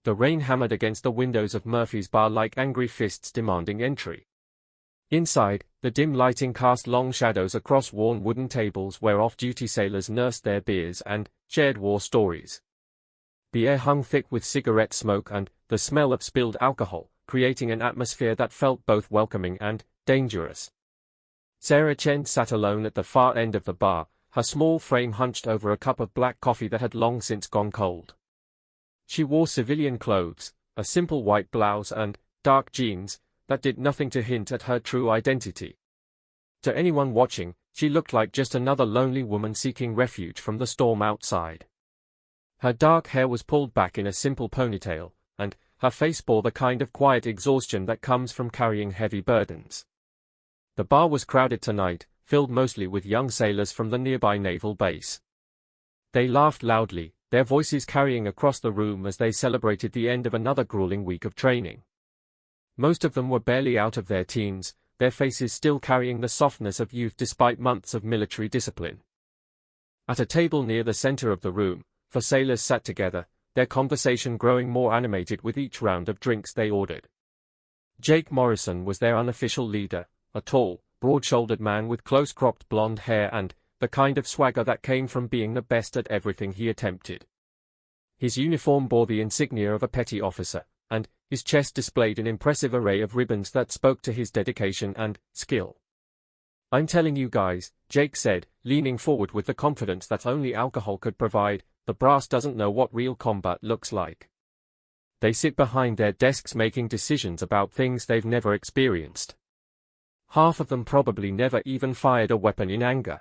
The rain hammered against the windows of Murphy's bar like angry fists demanding entry. Inside, the dim lighting cast long shadows across worn wooden tables where off-duty sailors nursed their beers and shared war stories. The air hung thick with cigarette smoke and the smell of spilled alcohol, creating an atmosphere that felt both welcoming and dangerous. Sarah Chen sat alone at the far end of the bar, her small frame hunched over a cup of black coffee that had long since gone cold. She wore civilian clothes, a simple white blouse and dark jeans that did nothing to hint at her true identity. To anyone watching, she looked like just another lonely woman seeking refuge from the storm outside. Her dark hair was pulled back in a simple ponytail, and her face bore the kind of quiet exhaustion that comes from carrying heavy burdens. The bar was crowded tonight, filled mostly with young sailors from the nearby naval base. They laughed loudly, their voices carrying across the room as they celebrated the end of another grueling week of training. Most of them were barely out of their teens, their faces still carrying the softness of youth despite months of military discipline. At a table near the center of the room, 4 sailors sat together, their conversation growing more animated with each round of drinks they ordered. Jake Morrison was their unofficial leader, a tall, broad-shouldered man with close-cropped blonde hair and the kind of swagger that came from being the best at everything he attempted. His uniform bore the insignia of a petty officer, and his chest displayed an impressive array of ribbons that spoke to his dedication and skill. "I'm telling you guys," Jake said, leaning forward with the confidence that only alcohol could provide, "the brass doesn't know what real combat looks like. They sit behind their desks making decisions about things they've never experienced. Half of them probably never even fired a weapon in anger."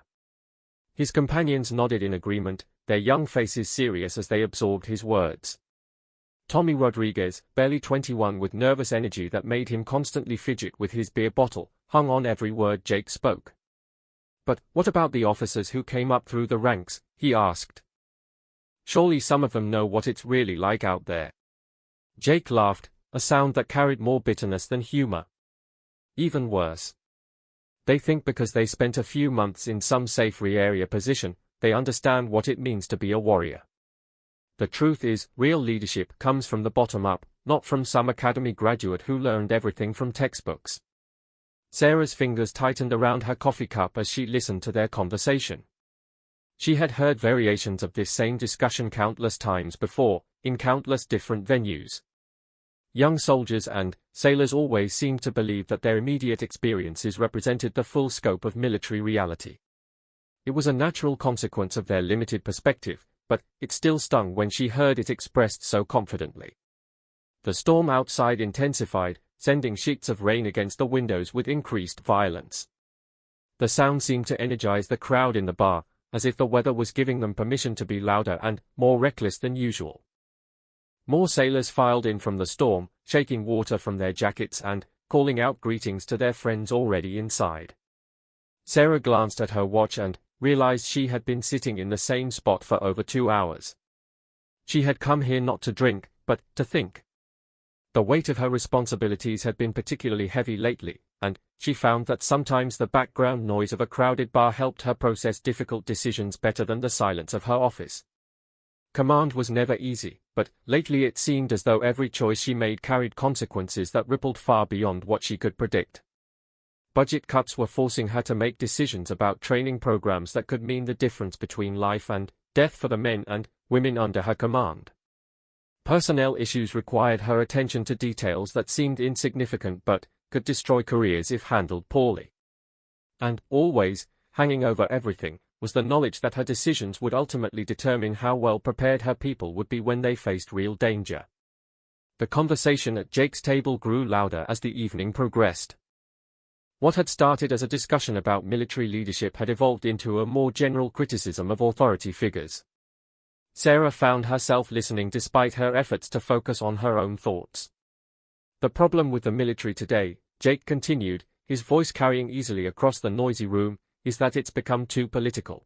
His companions nodded in agreement, their young faces serious as they absorbed his words. Tommy Rodriguez, barely 21 with nervous energy that made him constantly fidget with his beer bottle, hung on every word Jake spoke. "But what about the officers who came up through the ranks?" he asked. "Surely some of them know what it's really like out there." Jake laughed, a sound that carried more bitterness than humor. "Even worse. They think because they spent a few months in some safe area position, they understand what it means to be a warrior. The truth is, real leadership comes from the bottom up, not from some academy graduate who learned everything from textbooks." Sarah's fingers tightened around her coffee cup as she listened to their conversation. She had heard variations of this same discussion countless times before, in countless different venues. Young soldiers and sailors always seemed to believe that their immediate experiences represented the full scope of military reality. It was a natural consequence of their limited perspective, but it still stung when she heard it expressed so confidently. The storm outside intensified, sending sheets of rain against the windows with increased violence. The sound seemed to energize the crowd in the bar, as if the weather was giving them permission to be louder and more reckless than usual. More sailors filed in from the storm, shaking water from their jackets and calling out greetings to their friends already inside. Sarah glanced at her watch and realized she had been sitting in the same spot for over 2 hours. She had come here not to drink, but to think. The weight of her responsibilities had been particularly heavy lately, and she found that sometimes the background noise of a crowded bar helped her process difficult decisions better than the silence of her office. Command was never easy, but lately it seemed as though every choice she made carried consequences that rippled far beyond what she could predict. Budget cuts were forcing her to make decisions about training programs that could mean the difference between life and death for the men and women under her command. Personnel issues required her attention to details that seemed insignificant but could destroy careers if handled poorly. And, always, hanging over everything, was the knowledge that her decisions would ultimately determine how well prepared her people would be when they faced real danger. The conversation at Jake's table grew louder as the evening progressed. What had started as a discussion about military leadership had evolved into a more general criticism of authority figures. Sarah found herself listening despite her efforts to focus on her own thoughts. "The problem with the military today," Jake continued, his voice carrying easily across the noisy room, "is that it's become too political.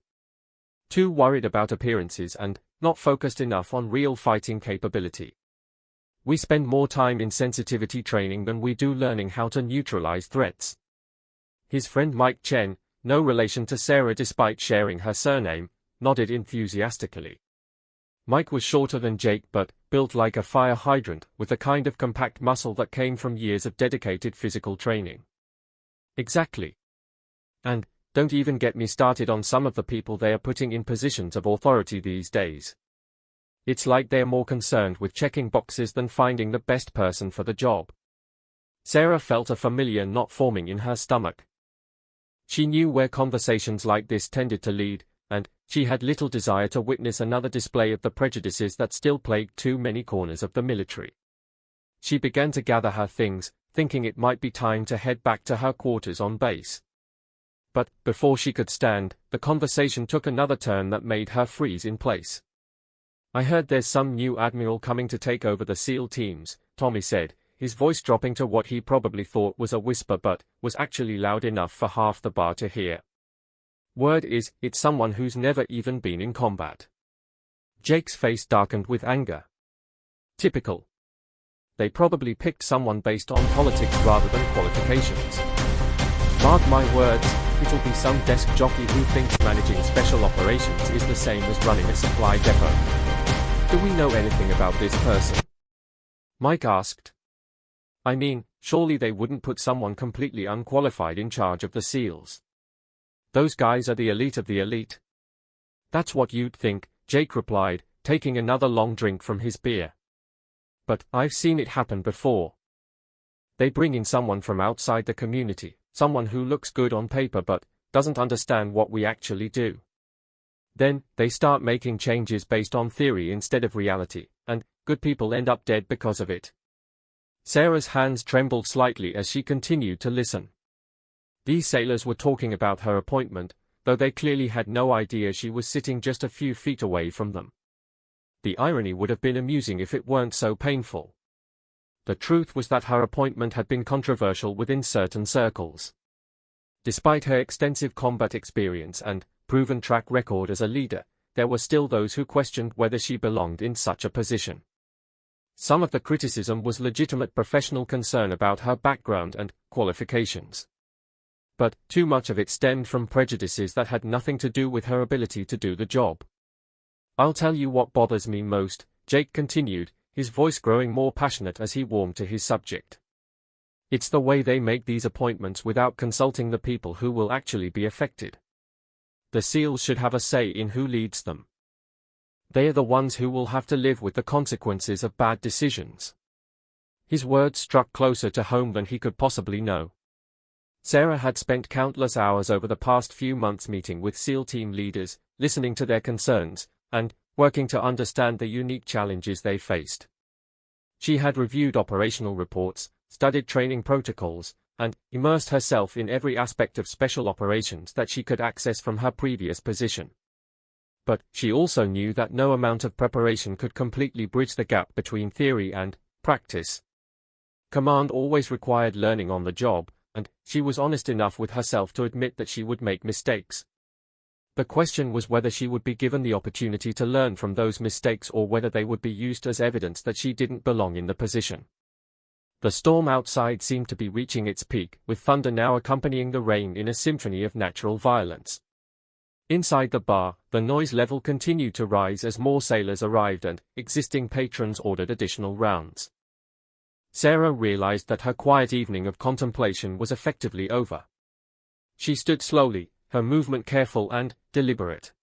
Too worried about appearances and not focused enough on real fighting capability. We spend more time in sensitivity training than we do learning how to neutralize threats." His friend Mike Chen, no relation to Sarah despite sharing her surname, nodded enthusiastically. Mike was shorter than Jake but built like a fire hydrant, with the kind of compact muscle that came from years of dedicated physical training. Exactly. And don't even get me started on some of the people they are putting in positions of authority these days. It's like they're more concerned with checking boxes than finding the best person for the job. Sarah felt a familiar knot forming in her stomach. She knew where conversations like this tended to lead, and she had little desire to witness another display of the prejudices that still plagued too many corners of the military. She began to gather her things, thinking it might be time to head back to her quarters on base. But before she could stand, the conversation took another turn that made her freeze in place. "I heard there's some new Admiral coming to take over the SEAL teams," Tommy said, his voice dropping to what he probably thought was a whisper but was actually loud enough for half the bar to hear. "Word is, it's someone who's never even been in combat." Jake's face darkened with anger. Typical. They probably picked someone based on politics rather than qualifications. Mark my words, it'll be some desk jockey who thinks managing special operations is the same as running a supply depot. "Do we know anything about this person?" Mike asked. "I mean, surely they wouldn't put someone completely unqualified in charge of the SEALs. Those guys are the elite of the elite." "That's what you'd think," Jake replied, taking another long drink from his beer. "But I've seen it happen before. They bring in someone from outside the community, someone who looks good on paper but doesn't understand what we actually do. Then, they start making changes based on theory instead of reality, and good people end up dead because of it." Sarah's hands trembled slightly as she continued to listen. These sailors were talking about her appointment, though they clearly had no idea she was sitting just a few feet away from them. The irony would have been amusing if it weren't so painful. The truth was that her appointment had been controversial within certain circles. Despite her extensive combat experience and proven track record as a leader, there were still those who questioned whether she belonged in such a position. Some of the criticism was legitimate professional concern about her background and qualifications. But too much of it stemmed from prejudices that had nothing to do with her ability to do the job. "I'll tell you what bothers me most," Jake continued, his voice growing more passionate as he warmed to his subject. "It's the way they make these appointments without consulting the people who will actually be affected. The SEALs should have a say in who leads them. They are the ones who will have to live with the consequences of bad decisions." His words struck closer to home than he could possibly know. Sarah had spent countless hours over the past few months meeting with SEAL team leaders, listening to their concerns, and working to understand the unique challenges they faced. She had reviewed operational reports, studied training protocols, and immersed herself in every aspect of special operations that she could access from her previous position. But she also knew that no amount of preparation could completely bridge the gap between theory and practice. Command always required learning on the job, and she was honest enough with herself to admit that she would make mistakes. The question was whether she would be given the opportunity to learn from those mistakes or whether they would be used as evidence that she didn't belong in the position. The storm outside seemed to be reaching its peak, with thunder now accompanying the rain in a symphony of natural violence. Inside the bar, the noise level continued to rise as more sailors arrived and existing patrons ordered additional rounds. Sarah realized that her quiet evening of contemplation was effectively over. She stood slowly, her movement careful and deliberate.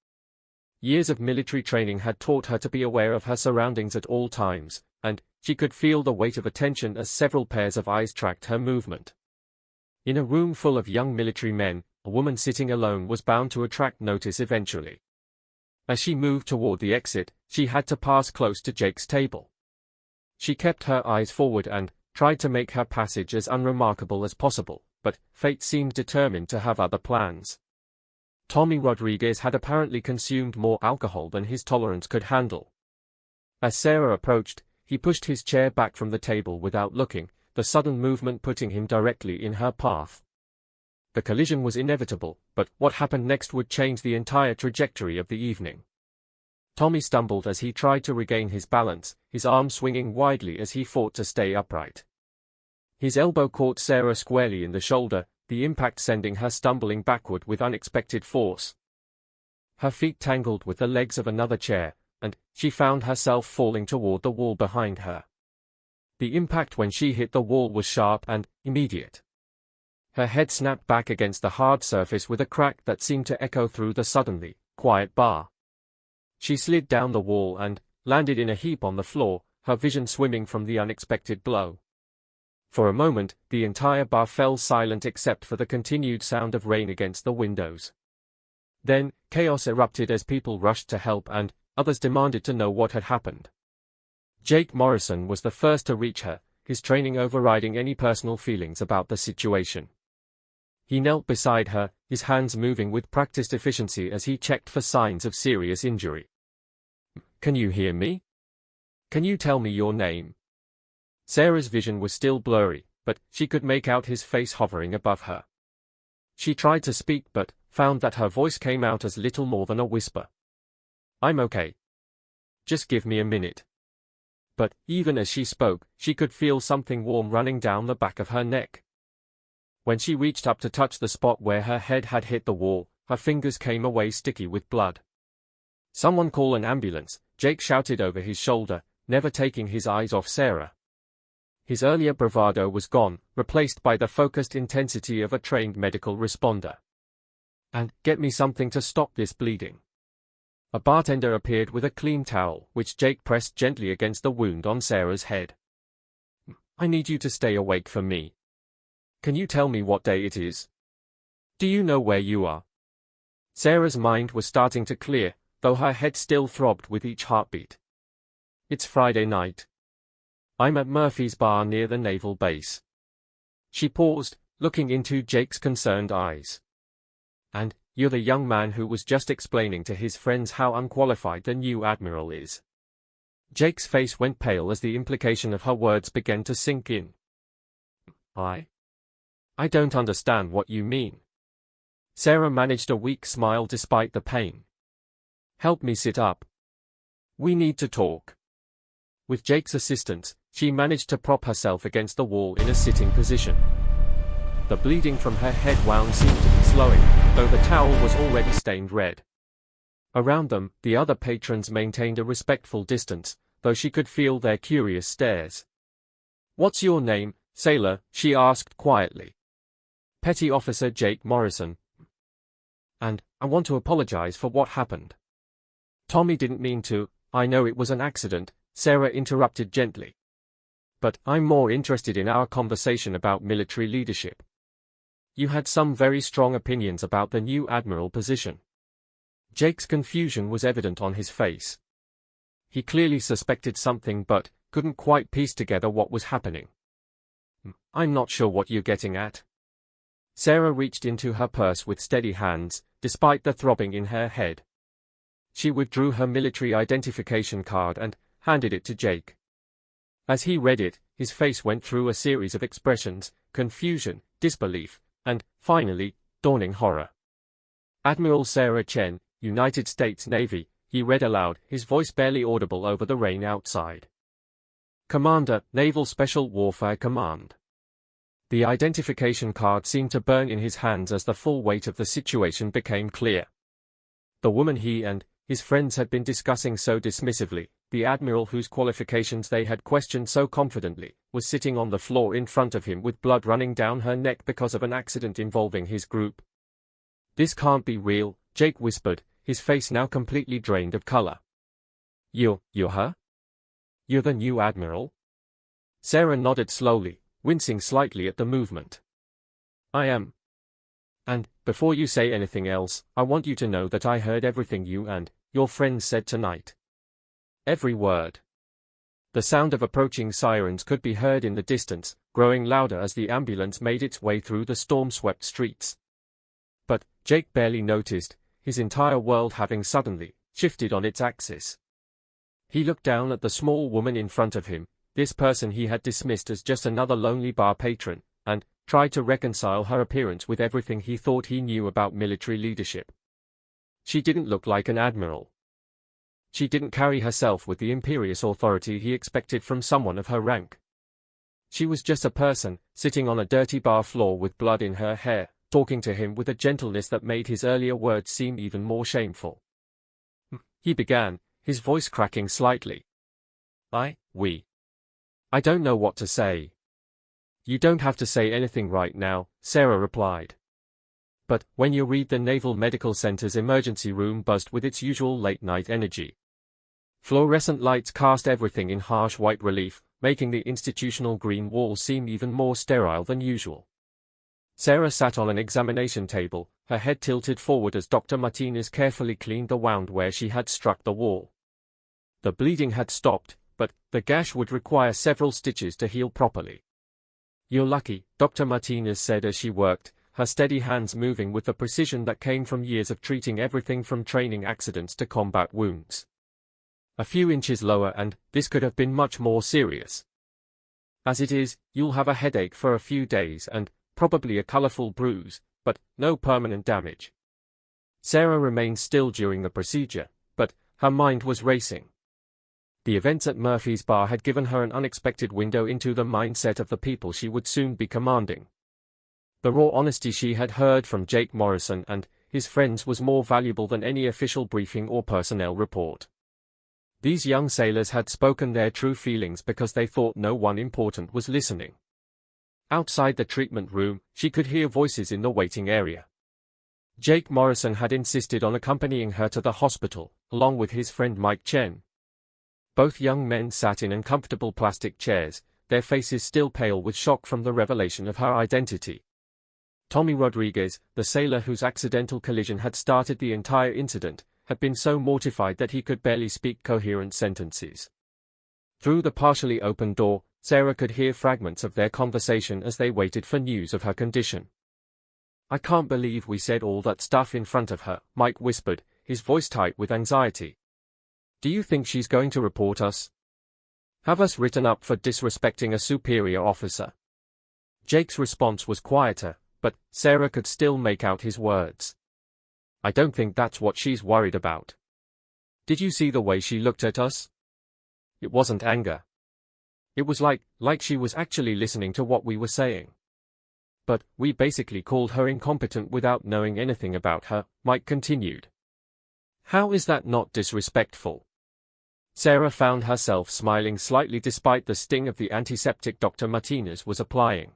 Years of military training had taught her to be aware of her surroundings at all times, and she could feel the weight of attention as several pairs of eyes tracked her movement. In a room full of young military men, a woman sitting alone was bound to attract notice eventually. As she moved toward the exit, she had to pass close to Jake's table. She kept her eyes forward and tried to make her passage as unremarkable as possible, but fate seemed determined to have other plans. Tommy Rodriguez had apparently consumed more alcohol than his tolerance could handle. As Sarah approached, he pushed his chair back from the table without looking, the sudden movement putting him directly in her path. The collision was inevitable, but what happened next would change the entire trajectory of the evening. Tommy stumbled as he tried to regain his balance, his arm swinging widely as he fought to stay upright. His elbow caught Sarah squarely in the shoulder, the impact sending her stumbling backward with unexpected force. Her feet tangled with the legs of another chair, and she found herself falling toward the wall behind her. The impact when she hit the wall was sharp and immediate. Her head snapped back against the hard surface with a crack that seemed to echo through the suddenly quiet bar. She slid down the wall and landed in a heap on the floor, her vision swimming from the unexpected blow. For a moment, the entire bar fell silent except for the continued sound of rain against the windows. Then, chaos erupted as people rushed to help and others demanded to know what had happened. Jake Morrison was the first to reach her, his training overriding any personal feelings about the situation. He knelt beside her, his hands moving with practiced efficiency as he checked for signs of serious injury. "Can you hear me? Can you tell me your name?" Sarah's vision was still blurry, but she could make out his face hovering above her. She tried to speak but found that her voice came out as little more than a whisper. "I'm okay. Just give me a minute." But even as she spoke, she could feel something warm running down the back of her neck. When she reached up to touch the spot where her head had hit the wall, her fingers came away sticky with blood. "Someone call an ambulance," Jake shouted over his shoulder, never taking his eyes off Sarah. His earlier bravado was gone, replaced by the focused intensity of a trained medical responder. "And get me something to stop this bleeding." A bartender appeared with a clean towel, which Jake pressed gently against the wound on Sarah's head. "I need you to stay awake for me. Can you tell me what day it is? Do you know where you are?" Sarah's mind was starting to clear, though her head still throbbed with each heartbeat. "It's Friday night. I'm at Murphy's bar near the naval base." She paused, looking into Jake's concerned eyes. "And you're the young man who was just explaining to his friends how unqualified the new Admiral is." Jake's face went pale as the implication of her words began to sink in. I don't understand what you mean." Sarah managed a weak smile despite the pain. "Help me sit up. We need to talk." With Jake's assistance, she managed to prop herself against the wall in a sitting position. The bleeding from her head wound seemed to be slowing, though the towel was already stained red. Around them, the other patrons maintained a respectful distance, though she could feel their curious stares. "What's your name, sailor?" she asked quietly. "Petty Officer Jake Morrison. And I want to apologize for what happened." "Tommy didn't mean to, I know it was an accident," Sarah interrupted gently. "But I'm more interested in our conversation about military leadership. You had some very strong opinions about the new Admiral position." Jake's confusion was evident on his face. He clearly suspected something but couldn't quite piece together what was happening. "I'm not sure what you're getting at." Sarah reached into her purse with steady hands, despite the throbbing in her head. She withdrew her military identification card and handed it to Jake. As he read it, his face went through a series of expressions: confusion, disbelief, and, finally, dawning horror. "Admiral Sarah Chen, United States Navy," he read aloud, his voice barely audible over the rain outside. "Commander, Naval Special Warfare Command." The identification card seemed to burn in his hands as the full weight of the situation became clear. The woman he and his friends had been discussing so dismissively, the Admiral whose qualifications they had questioned so confidently, was sitting on the floor in front of him with blood running down her neck because of an accident involving his group. "This can't be real," Jake whispered, his face now completely drained of color. You're her? You're the new Admiral?" Sarah nodded slowly, wincing slightly at the movement. "I am. And, before you say anything else, I want you to know that I heard everything you and your friends said tonight. Every word." The sound of approaching sirens could be heard in the distance, growing louder as the ambulance made its way through the storm-swept streets. But Jake barely noticed, his entire world having suddenly shifted on its axis. He looked down at the small woman in front of him, this person he had dismissed as just another lonely bar patron, and tried to reconcile her appearance with everything he thought he knew about military leadership. She didn't look like an admiral. She didn't carry herself with the imperious authority he expected from someone of her rank. She was just a person, sitting on a dirty bar floor with blood in her hair, talking to him with a gentleness that made his earlier words seem even more shameful. He began, his voice cracking slightly. I don't know what to say. You don't have to say anything right now, Sarah replied. But when you read the Naval Medical Center's emergency room buzzed with its usual late-night energy. Fluorescent lights cast everything in harsh white relief, making the institutional green walls seem even more sterile than usual. Sarah sat on an examination table, her head tilted forward as Dr. Martinez carefully cleaned the wound where she had struck the wall. The bleeding had stopped, but the gash would require several stitches to heal properly. You're lucky, Dr. Martinez said as she worked, her steady hands moving with the precision that came from years of treating everything from training accidents to combat wounds. A few inches lower and this could have been much more serious. As it is, you'll have a headache for a few days and probably a colorful bruise, but no permanent damage. Sarah remained still during the procedure, but her mind was racing. The events at Murphy's Bar had given her an unexpected window into the mindset of the people she would soon be commanding. The raw honesty she had heard from Jake Morrison and his friends was more valuable than any official briefing or personnel report. These young sailors had spoken their true feelings because they thought no one important was listening. Outside the treatment room, she could hear voices in the waiting area. Jake Morrison had insisted on accompanying her to the hospital, along with his friend Mike Chen. Both young men sat in uncomfortable plastic chairs, their faces still pale with shock from the revelation of her identity. Tommy Rodriguez, the sailor whose accidental collision had started the entire incident, had been so mortified that he could barely speak coherent sentences. Through the partially open door, Sarah could hear fragments of their conversation as they waited for news of her condition. I can't believe we said all that stuff in front of her, Mike whispered, his voice tight with anxiety. Do you think she's going to report us? Have us written up for disrespecting a superior officer? Jake's response was quieter, but Sarah could still make out his words. I don't think that's what she's worried about. Did you see the way she looked at us? It wasn't anger. It was like she was actually listening to what we were saying. But we basically called her incompetent without knowing anything about her, Mike continued. How is that not disrespectful? Sarah found herself smiling slightly despite the sting of the antiseptic Dr. Martinez was applying.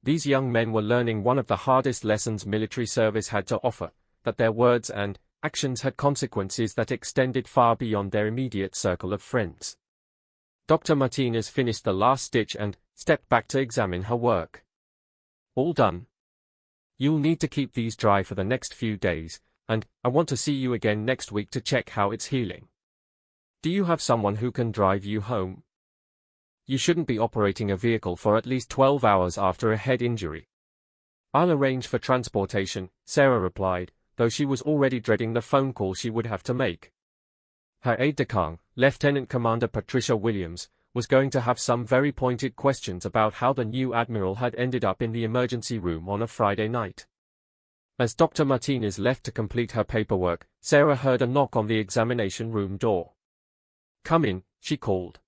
These young men were learning one of the hardest lessons military service had to offer, that their words and actions had consequences that extended far beyond their immediate circle of friends. Dr. Martinez finished the last stitch and stepped back to examine her work. All done. You'll need to keep these dry for the next few days, and I want to see you again next week to check how it's healing. Do you have someone who can drive you home? You shouldn't be operating a vehicle for at least 12 hours after a head injury. I'll arrange for transportation, Sarah replied, though she was already dreading the phone call she would have to make. Her aide-de-camp, Lieutenant Commander Patricia Williams, was going to have some very pointed questions about how the new Admiral had ended up in the emergency room on a Friday night. As Dr. Martinez left to complete her paperwork, Sarah heard a knock on the examination room door. Come in, she called.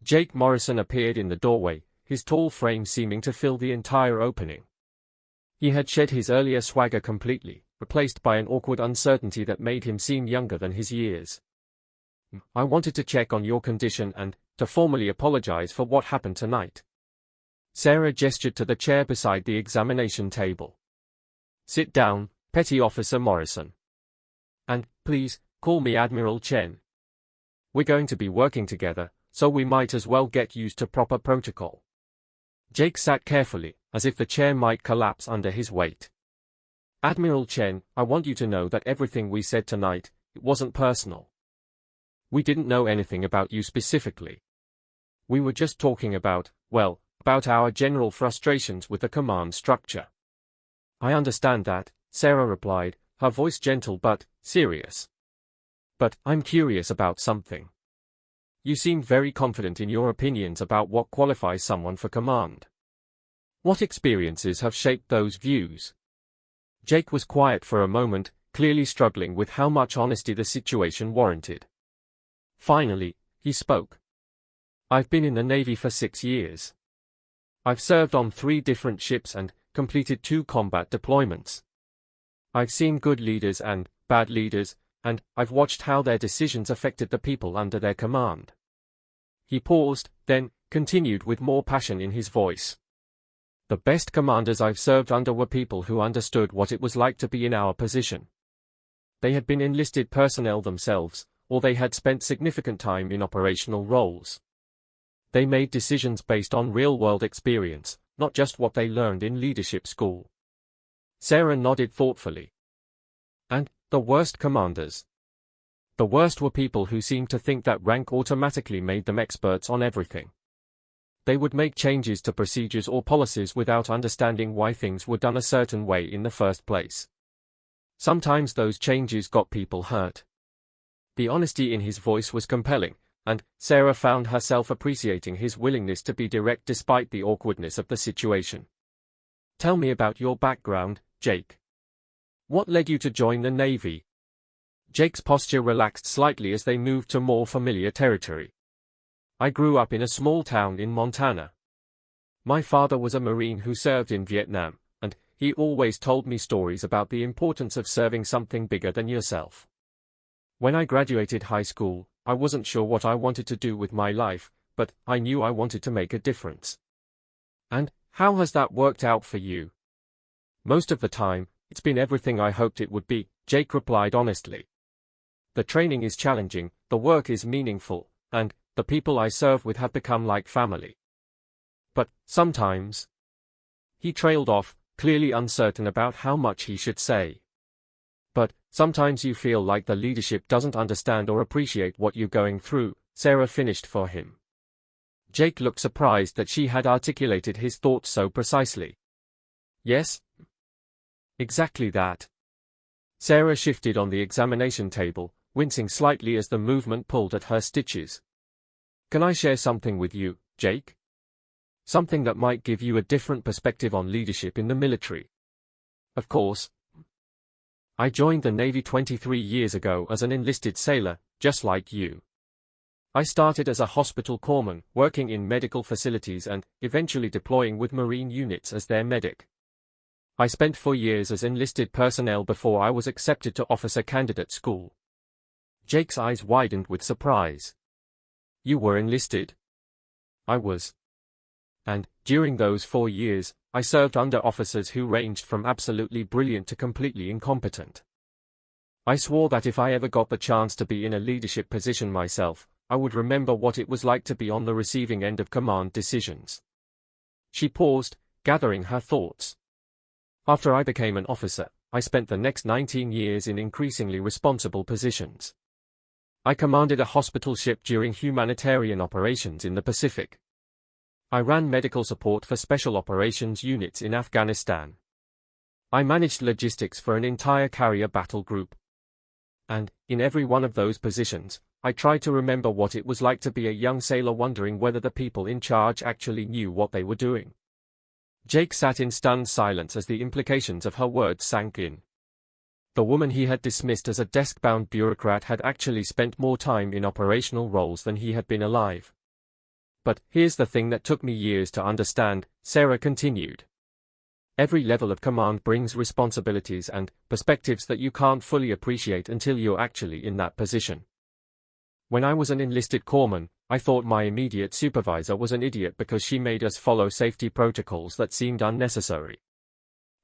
Jake Morrison appeared in the doorway, his tall frame seeming to fill the entire opening. He had shed his earlier swagger completely, replaced by an awkward uncertainty that made him seem younger than his years. I wanted to check on your condition and to formally apologize for what happened tonight. Sarah gestured to the chair beside the examination table. Sit down, Petty Officer Morrison. And, please, call me Admiral Chen. We're going to be working together, so we might as well get used to proper protocol. Jake sat carefully, as if the chair might collapse under his weight. Admiral Chen, I want you to know that everything we said tonight, it wasn't personal. We didn't know anything about you specifically. We were just talking about our general frustrations with the command structure. I understand that, Sarah replied, her voice gentle but serious. But I'm curious about something. You seemed very confident in your opinions about what qualifies someone for command. What experiences have shaped those views? Jake was quiet for a moment, clearly struggling with how much honesty the situation warranted. Finally, he spoke. I've been in the Navy for 6 years. I've served on 3 different ships and completed 2 combat deployments. I've seen good leaders and bad leaders, and I've watched how their decisions affected the people under their command." He paused, then continued with more passion in his voice. "The best commanders I've served under were people who understood what it was like to be in our position. They had been enlisted personnel themselves, or they had spent significant time in operational roles. They made decisions based on real-world experience, not just what they learned in leadership school." Sarah nodded thoughtfully. "And the worst commanders?" "The worst were people who seemed to think that rank automatically made them experts on everything. They would make changes to procedures or policies without understanding why things were done a certain way in the first place. Sometimes those changes got people hurt." The honesty in his voice was compelling, and Sarah found herself appreciating his willingness to be direct despite the awkwardness of the situation. "Tell me about your background, Jake. What led you to join the Navy?" Jake's posture relaxed slightly as they moved to more familiar territory. "I grew up in a small town in Montana. My father was a Marine who served in Vietnam, and he always told me stories about the importance of serving something bigger than yourself. When I graduated high school, I wasn't sure what I wanted to do with my life, but I knew I wanted to make a difference." "And how has that worked out for you?" "Most of the time, it's been everything I hoped it would be," Jake replied honestly. "The training is challenging, the work is meaningful, and the people I serve with have become like family. But sometimes..." He trailed off, clearly uncertain about how much he should say. "But sometimes you feel like the leadership doesn't understand or appreciate what you're going through," Sarah finished for him. Jake looked surprised that she had articulated his thoughts so precisely. "Yes? Exactly that." Sarah shifted on the examination table, wincing slightly as the movement pulled at her stitches. "Can I share something with you, Jake? Something that might give you a different perspective on leadership in the military." "Of course. I joined the Navy 23 years ago as an enlisted sailor, just like you. I started as a hospital corpsman, working in medical facilities and eventually deploying with Marine units as their medic. I spent 4 years as enlisted personnel before I was accepted to officer candidate school." Jake's eyes widened with surprise. "You were enlisted?" "I was. And during those 4 years, I served under officers who ranged from absolutely brilliant to completely incompetent. I swore that if I ever got the chance to be in a leadership position myself, I would remember what it was like to be on the receiving end of command decisions." She paused, gathering her thoughts. "After I became an officer, I spent the next 19 years in increasingly responsible positions. I commanded a hospital ship during humanitarian operations in the Pacific. I ran medical support for special operations units in Afghanistan. I managed logistics for an entire carrier battle group. And, in every one of those positions, I tried to remember what it was like to be a young sailor wondering whether the people in charge actually knew what they were doing." Jake sat in stunned silence as the implications of her words sank in. The woman he had dismissed as a desk-bound bureaucrat had actually spent more time in operational roles than he had been alive. "But here's the thing that took me years to understand," Sarah continued. "Every level of command brings responsibilities and perspectives that you can't fully appreciate until you're actually in that position. When I was an enlisted corpsman, I thought my immediate supervisor was an idiot because she made us follow safety protocols that seemed unnecessary.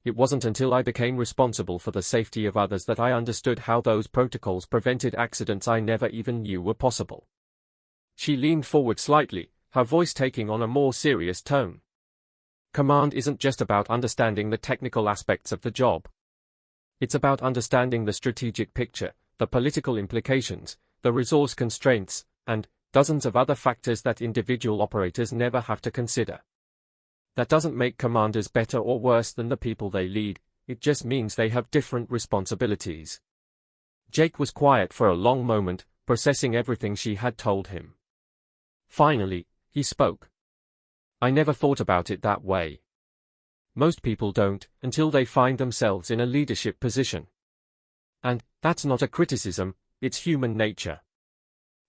It wasn't until I became responsible for the safety of others that I understood how those protocols prevented accidents I never even knew were possible." She leaned forward slightly, her voice taking on a more serious tone. "Command isn't just about understanding the technical aspects of the job. It's about understanding the strategic picture, the political implications, the resource constraints, and dozens of other factors that individual operators never have to consider. That doesn't make commanders better or worse than the people they lead, it just means they have different responsibilities." Jake was quiet for a long moment, processing everything she had told him. Finally, he spoke. "I never thought about it that way. Most people don't, until they find themselves in a leadership position. And that's not a criticism, it's human nature.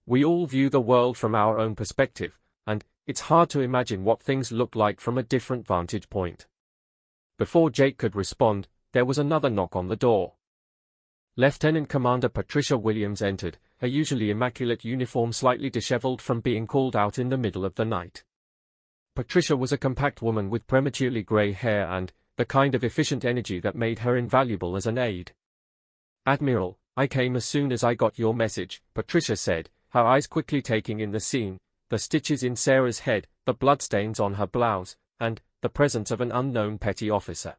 We all view the world from our own perspective, and it's hard to imagine what things look like from a different vantage point." Before Jake could respond, there was another knock on the door. Lieutenant Commander Patricia Williams entered, her usually immaculate uniform slightly disheveled from being called out in the middle of the night. Patricia was a compact woman with prematurely grey hair and the kind of efficient energy that made her invaluable as an aide. "Admiral, I came as soon as I got your message," Patricia said, her eyes quickly taking in the scene, the stitches in Sarah's head, the bloodstains on her blouse, and the presence of an unknown petty officer.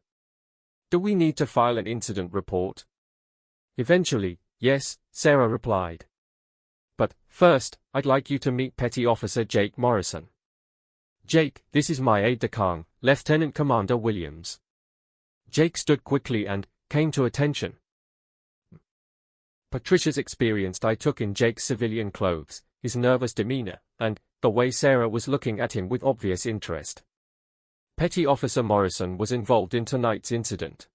"Do we need to file an incident report?" "Eventually, yes," Sarah replied. "But first, I'd like you to meet Petty Officer Jake Morrison." "Jake, this is my aide-de-camp, Lieutenant Commander Williams." Jake stood quickly and came to attention. Patricia's experienced eye took in Jake's civilian clothes, his nervous demeanor, and the way Sarah was looking at him with obvious interest. Petty Officer Morrison was involved in tonight's incident.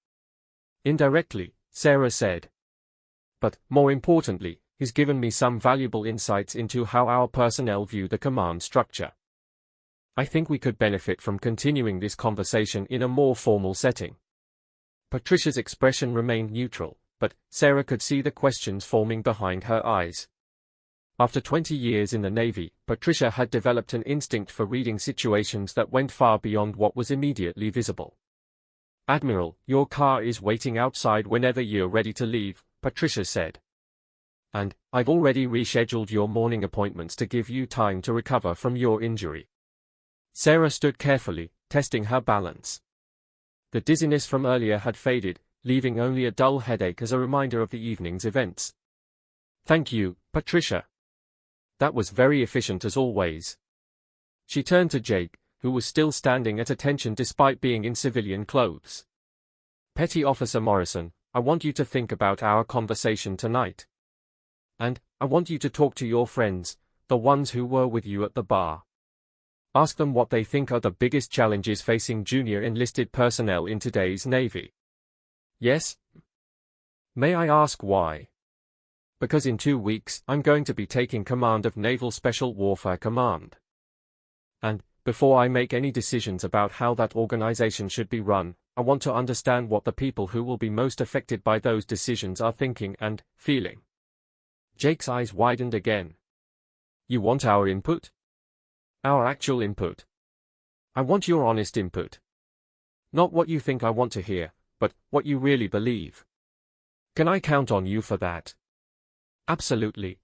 Indirectly, Sarah said. But, more importantly, he's given me some valuable insights into how our personnel view the command structure. I think we could benefit from continuing this conversation in a more formal setting. Patricia's expression remained neutral, but Sarah could see the questions forming behind her eyes. After 20 years in the Navy, Patricia had developed an instinct for reading situations that went far beyond what was immediately visible. "Admiral, your car is waiting outside whenever you're ready to leave," Patricia said. "And I've already rescheduled your morning appointments to give you time to recover from your injury." Sarah stood carefully, testing her balance. The dizziness from earlier had faded, leaving only a dull headache as a reminder of the evening's events. "Thank you, Patricia. That was very efficient as always." She turned to Jake, who was still standing at attention despite being in civilian clothes. "Petty Officer Morrison, I want you to think about our conversation tonight. And I want you to talk to your friends, the ones who were with you at the bar. Ask them what they think are the biggest challenges facing junior enlisted personnel in today's Navy." "Yes? May I ask why?" "Because in 2 weeks, I'm going to be taking command of Naval Special Warfare Command. And, before I make any decisions about how that organization should be run, I want to understand what the people who will be most affected by those decisions are thinking and feeling." Jake's eyes widened again. "You want our input?" "Our actual input. I want your honest input. Not what you think I want to hear, but what you really believe. Can I count on you for that?" "Absolutely."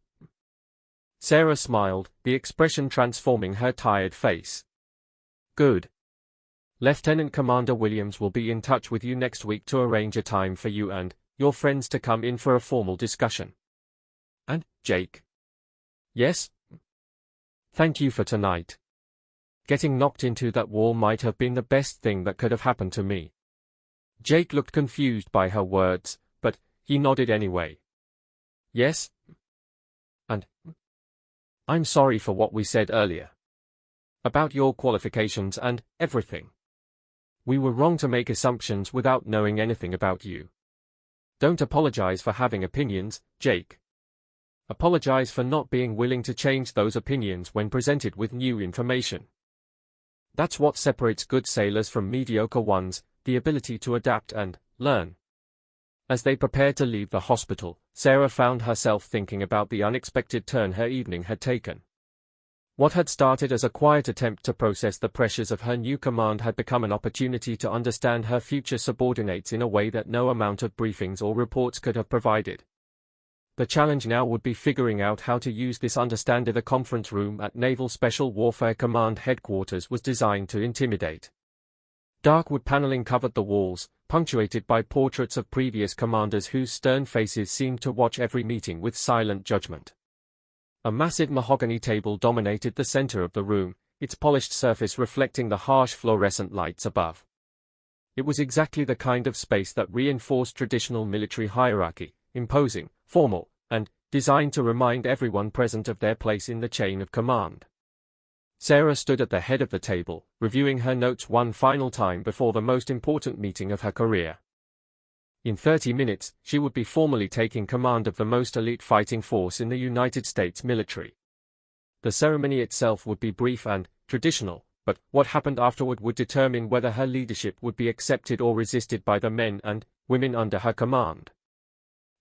Sarah smiled, the expression transforming her tired face. "Good. Lieutenant Commander Williams will be in touch with you next week to arrange a time for you and your friends to come in for a formal discussion." "And, Jake?" "Yes?" "Thank you for tonight. Getting knocked into that wall might have been the best thing that could have happened to me." Jake looked confused by her words, but he nodded anyway. "Yes? And I'm sorry for what we said earlier. About your qualifications and everything. We were wrong to make assumptions without knowing anything about you. Don't apologize for having opinions, Jake. Apologize for not being willing to change those opinions when presented with new information. That's what separates good sailors from mediocre ones, the ability to adapt and learn." As they prepared to leave the hospital, Sarah found herself thinking about the unexpected turn her evening had taken. What had started as a quiet attempt to process the pressures of her new command had become an opportunity to understand her future subordinates in a way that no amount of briefings or reports could have provided. The challenge now would be figuring out how to use this understanding. The conference room at Naval Special Warfare Command headquarters was designed to intimidate. Dark wood paneling covered the walls, punctuated by portraits of previous commanders whose stern faces seemed to watch every meeting with silent judgment. A massive mahogany table dominated the center of the room, its polished surface reflecting the harsh fluorescent lights above. It was exactly the kind of space that reinforced traditional military hierarchy, imposing, formal, and designed to remind everyone present of their place in the chain of command. Sarah stood at the head of the table, reviewing her notes one final time before the most important meeting of her career. In 30 minutes, she would be formally taking command of the most elite fighting force in the United States military. The ceremony itself would be brief and traditional, but what happened afterward would determine whether her leadership would be accepted or resisted by the men and women under her command.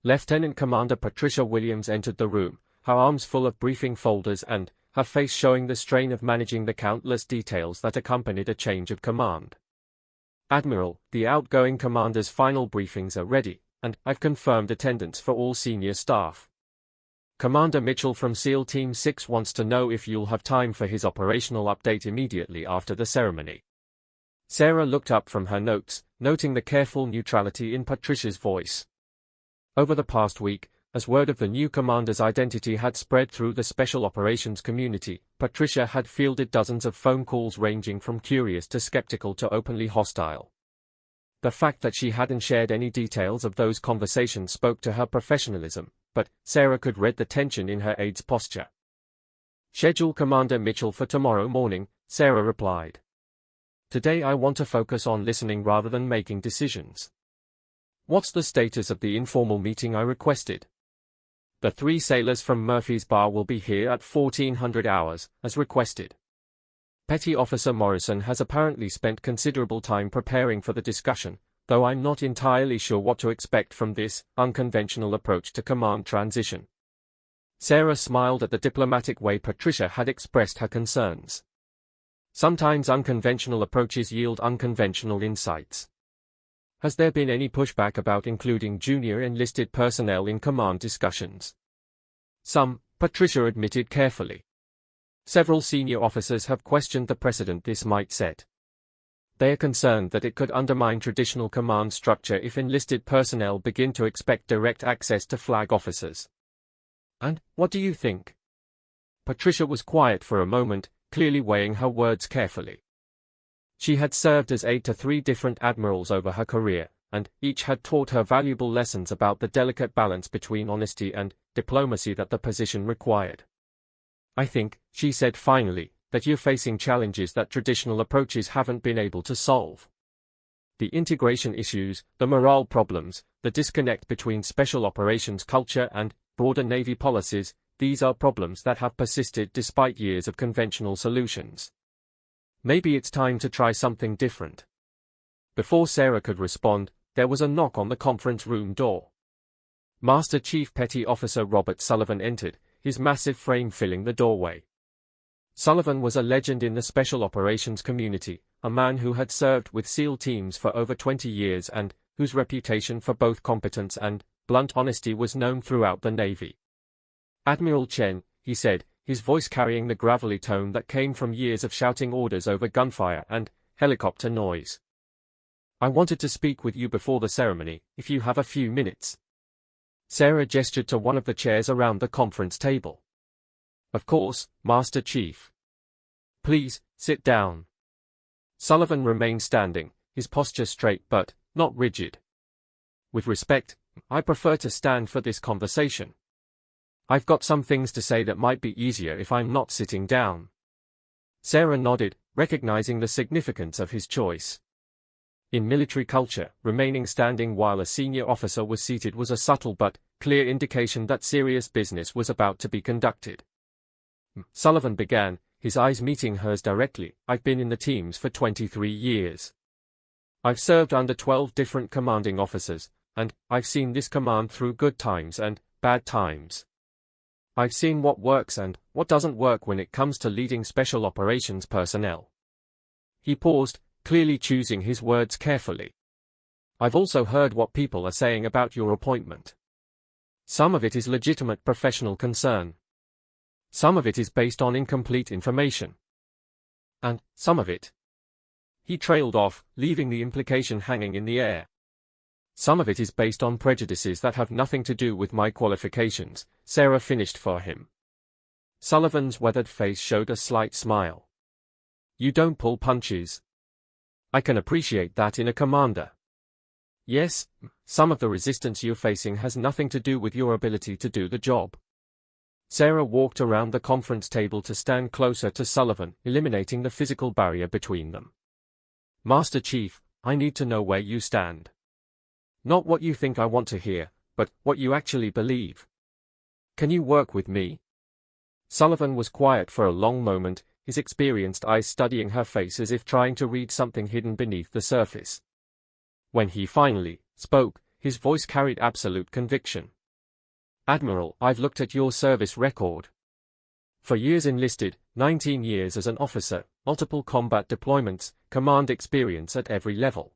Lieutenant Commander Patricia Williams entered the room, her arms full of briefing folders and her face showing the strain of managing the countless details that accompanied a change of command. "Admiral, the outgoing commander's final briefings are ready, and I've confirmed attendance for all senior staff. Commander Mitchell from SEAL Team 6 wants to know if you'll have time for his operational update immediately after the ceremony." Sarah looked up from her notes, noting the careful neutrality in Patricia's voice. Over the past week, as word of the new commander's identity had spread through the special operations community, Patricia had fielded dozens of phone calls ranging from curious to skeptical to openly hostile. The fact that she hadn't shared any details of those conversations spoke to her professionalism, but Sarah could read the tension in her aide's posture. "Schedule Commander Mitchell for tomorrow morning," Sarah replied. "Today I want to focus on listening rather than making decisions." "What's the status of the informal meeting I requested?" "The 3 sailors from Murphy's Bar will be here at 1400 hours, as requested. Petty Officer Morrison has apparently spent considerable time preparing for the discussion, though I'm not entirely sure what to expect from this unconventional approach to command transition." Sarah smiled at the diplomatic way Patricia had expressed her concerns. Sometimes unconventional approaches yield unconventional insights. "Has there been any pushback about including junior enlisted personnel in command discussions?" "Some," Patricia admitted carefully. "Several senior officers have questioned the precedent this might set. They are concerned that it could undermine traditional command structure if enlisted personnel begin to expect direct access to flag officers." "And what do you think?" Patricia was quiet for a moment, clearly weighing her words carefully. She had served as aide to 3 different admirals over her career, and each had taught her valuable lessons about the delicate balance between honesty and diplomacy that the position required. "I think," she said finally, "that you're facing challenges that traditional approaches haven't been able to solve. The integration issues, the morale problems, the disconnect between special operations culture and broader Navy policies, these are problems that have persisted despite years of conventional solutions. Maybe it's time to try something different." Before Sarah could respond, there was a knock on the conference room door. Master Chief Petty Officer Robert Sullivan entered, his massive frame filling the doorway. Sullivan was a legend in the special operations community, a man who had served with SEAL teams for over 20 years and whose reputation for both competence and blunt honesty was known throughout the Navy. "Admiral Chen," he said, his voice carrying the gravelly tone that came from years of shouting orders over gunfire and helicopter noise. "I wanted to speak with you before the ceremony, if you have a few minutes." Sarah gestured to one of the chairs around the conference table. "Of course, Master Chief. Please, sit down." Sullivan remained standing, his posture straight but not rigid. "With respect, I prefer to stand for this conversation. I've got some things to say that might be easier if I'm not sitting down." Sarah nodded, recognizing the significance of his choice. In military culture, remaining standing while a senior officer was seated was a subtle but clear indication that serious business was about to be conducted. Sullivan began, his eyes meeting hers directly. "I've been in the teams for 23 years. I've served under 12 different commanding officers, and I've seen this command through good times and bad times. I've seen what works and what doesn't work when it comes to leading special operations personnel." He paused, clearly choosing his words carefully. "I've also heard what people are saying about your appointment. Some of it is legitimate professional concern. Some of it is based on incomplete information. And some of it—" He trailed off, leaving the implication hanging in the air. "Some of it is based on prejudices that have nothing to do with my qualifications," Sarah finished for him. Sullivan's weathered face showed a slight smile. "You don't pull punches. I can appreciate that in a commander. Yes, some of the resistance you're facing has nothing to do with your ability to do the job." Sarah walked around the conference table to stand closer to Sullivan, eliminating the physical barrier between them. "Master Chief, I need to know where you stand. Not what you think I want to hear, but what you actually believe. Can you work with me?" Sullivan was quiet for a long moment, his experienced eyes studying her face as if trying to read something hidden beneath the surface. When he finally spoke, his voice carried absolute conviction. "Admiral, I've looked at your service record. For years enlisted, 19 years as an officer, multiple combat deployments, command experience at every level.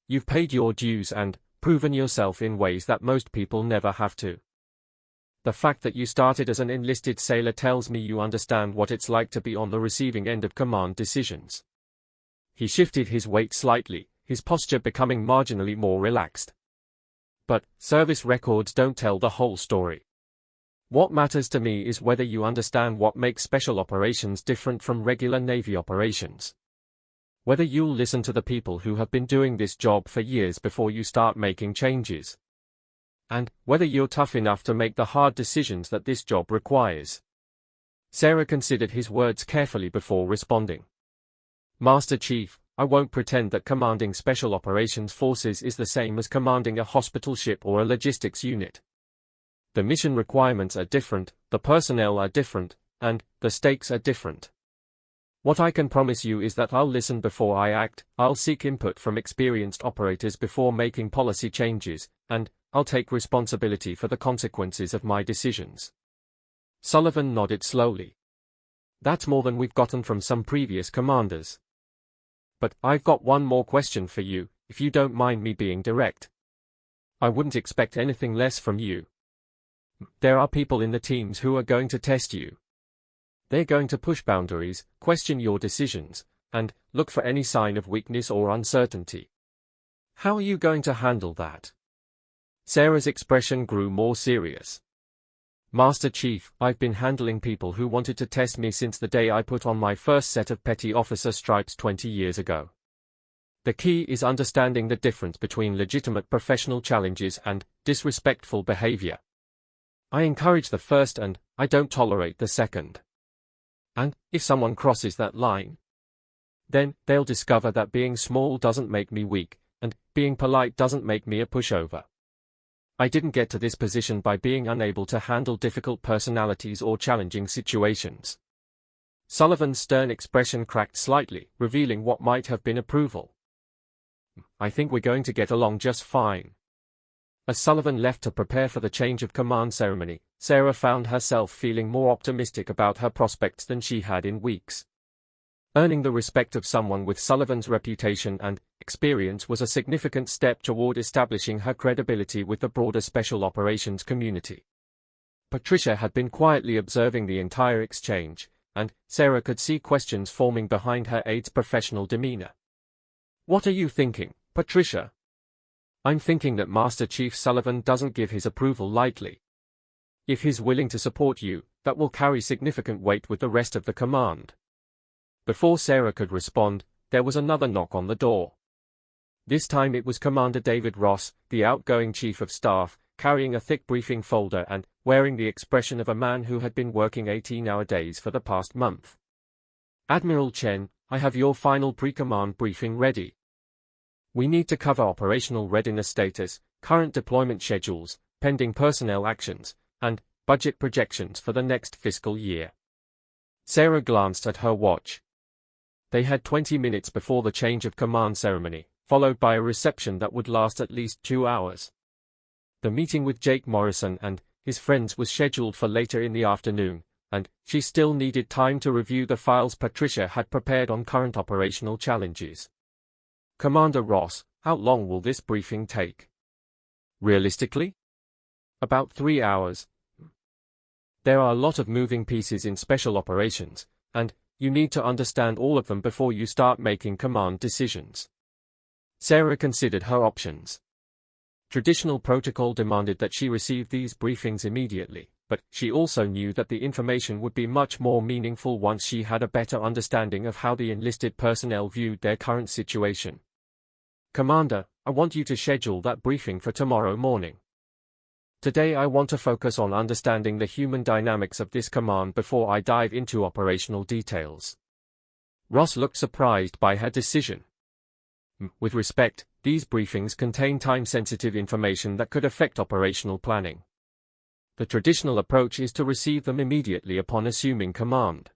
You've paid your dues and proven yourself in ways that most people never have to. The fact that you started as an enlisted sailor tells me you understand what it's like to be on the receiving end of command decisions." He shifted his weight slightly, his posture becoming marginally more relaxed. "But service records don't tell the whole story. What matters to me is whether you understand what makes special operations different from regular Navy operations. Whether you'll listen to the people who have been doing this job for years before you start making changes. And whether you're tough enough to make the hard decisions that this job requires." Sarah considered his words carefully before responding. "Master Chief, I won't pretend that commanding special operations forces is the same as commanding a hospital ship or a logistics unit. The mission requirements are different, the personnel are different, and the stakes are different. What I can promise you is that I'll listen before I act, I'll seek input from experienced operators before making policy changes, and I'll take responsibility for the consequences of my decisions." Sullivan nodded slowly. "That's more than we've gotten from some previous commanders. But I've got one more question for you, if you don't mind me being direct. I wouldn't expect anything less from you. There are people in the teams who are going to test you. They're going to push boundaries, question your decisions, and look for any sign of weakness or uncertainty. How are you going to handle that?" Sarah's expression grew more serious. "Master Chief, I've been handling people who wanted to test me since the day I put on my first set of petty officer stripes 20 years ago. The key is understanding the difference between legitimate professional challenges and disrespectful behavior. I encourage the first and I don't tolerate the second. And if someone crosses that line, then they'll discover that being small doesn't make me weak, and being polite doesn't make me a pushover. I didn't get to this position by being unable to handle difficult personalities or challenging situations." Sullivan's stern expression cracked slightly, revealing what might have been approval. "I think we're going to get along just fine." As Sullivan left to prepare for the change of command ceremony, Sarah found herself feeling more optimistic about her prospects than she had in weeks. Earning the respect of someone with Sullivan's reputation and experience was a significant step toward establishing her credibility with the broader special operations community. Patricia had been quietly observing the entire exchange, and Sarah could see questions forming behind her aide's professional demeanor. "What are you thinking, Patricia?" "I'm thinking that Master Chief Sullivan doesn't give his approval lightly. If he's willing to support you, that will carry significant weight with the rest of the command." Before Sarah could respond, there was another knock on the door. This time it was Commander David Ross, the outgoing Chief of Staff, carrying a thick briefing folder and wearing the expression of a man who had been working 18-hour days for the past month. "Admiral Chen, I have your final pre-command briefing ready. We need to cover operational readiness status, current deployment schedules, pending personnel actions, and budget projections for the next fiscal year." Sarah glanced at her watch. They had 20 minutes before the change of command ceremony, followed by a reception that would last at least 2 hours. The meeting with Jake Morrison and his friends was scheduled for later in the afternoon, and she still needed time to review the files Patricia had prepared on current operational challenges. "Commander Ross, how long will this briefing take?" "Realistically? About 3 hours. There are a lot of moving pieces in special operations, and you need to understand all of them before you start making command decisions." Sarah considered her options. Traditional protocol demanded that she receive these briefings immediately, but she also knew that the information would be much more meaningful once she had a better understanding of how the enlisted personnel viewed their current situation. "Commander, I want you to schedule that briefing for tomorrow morning. Today I want to focus on understanding the human dynamics of this command before I dive into operational details." Ross looked surprised by her decision. With respect, these briefings contain time-sensitive information that could affect operational planning. The traditional approach is to receive them immediately upon assuming command.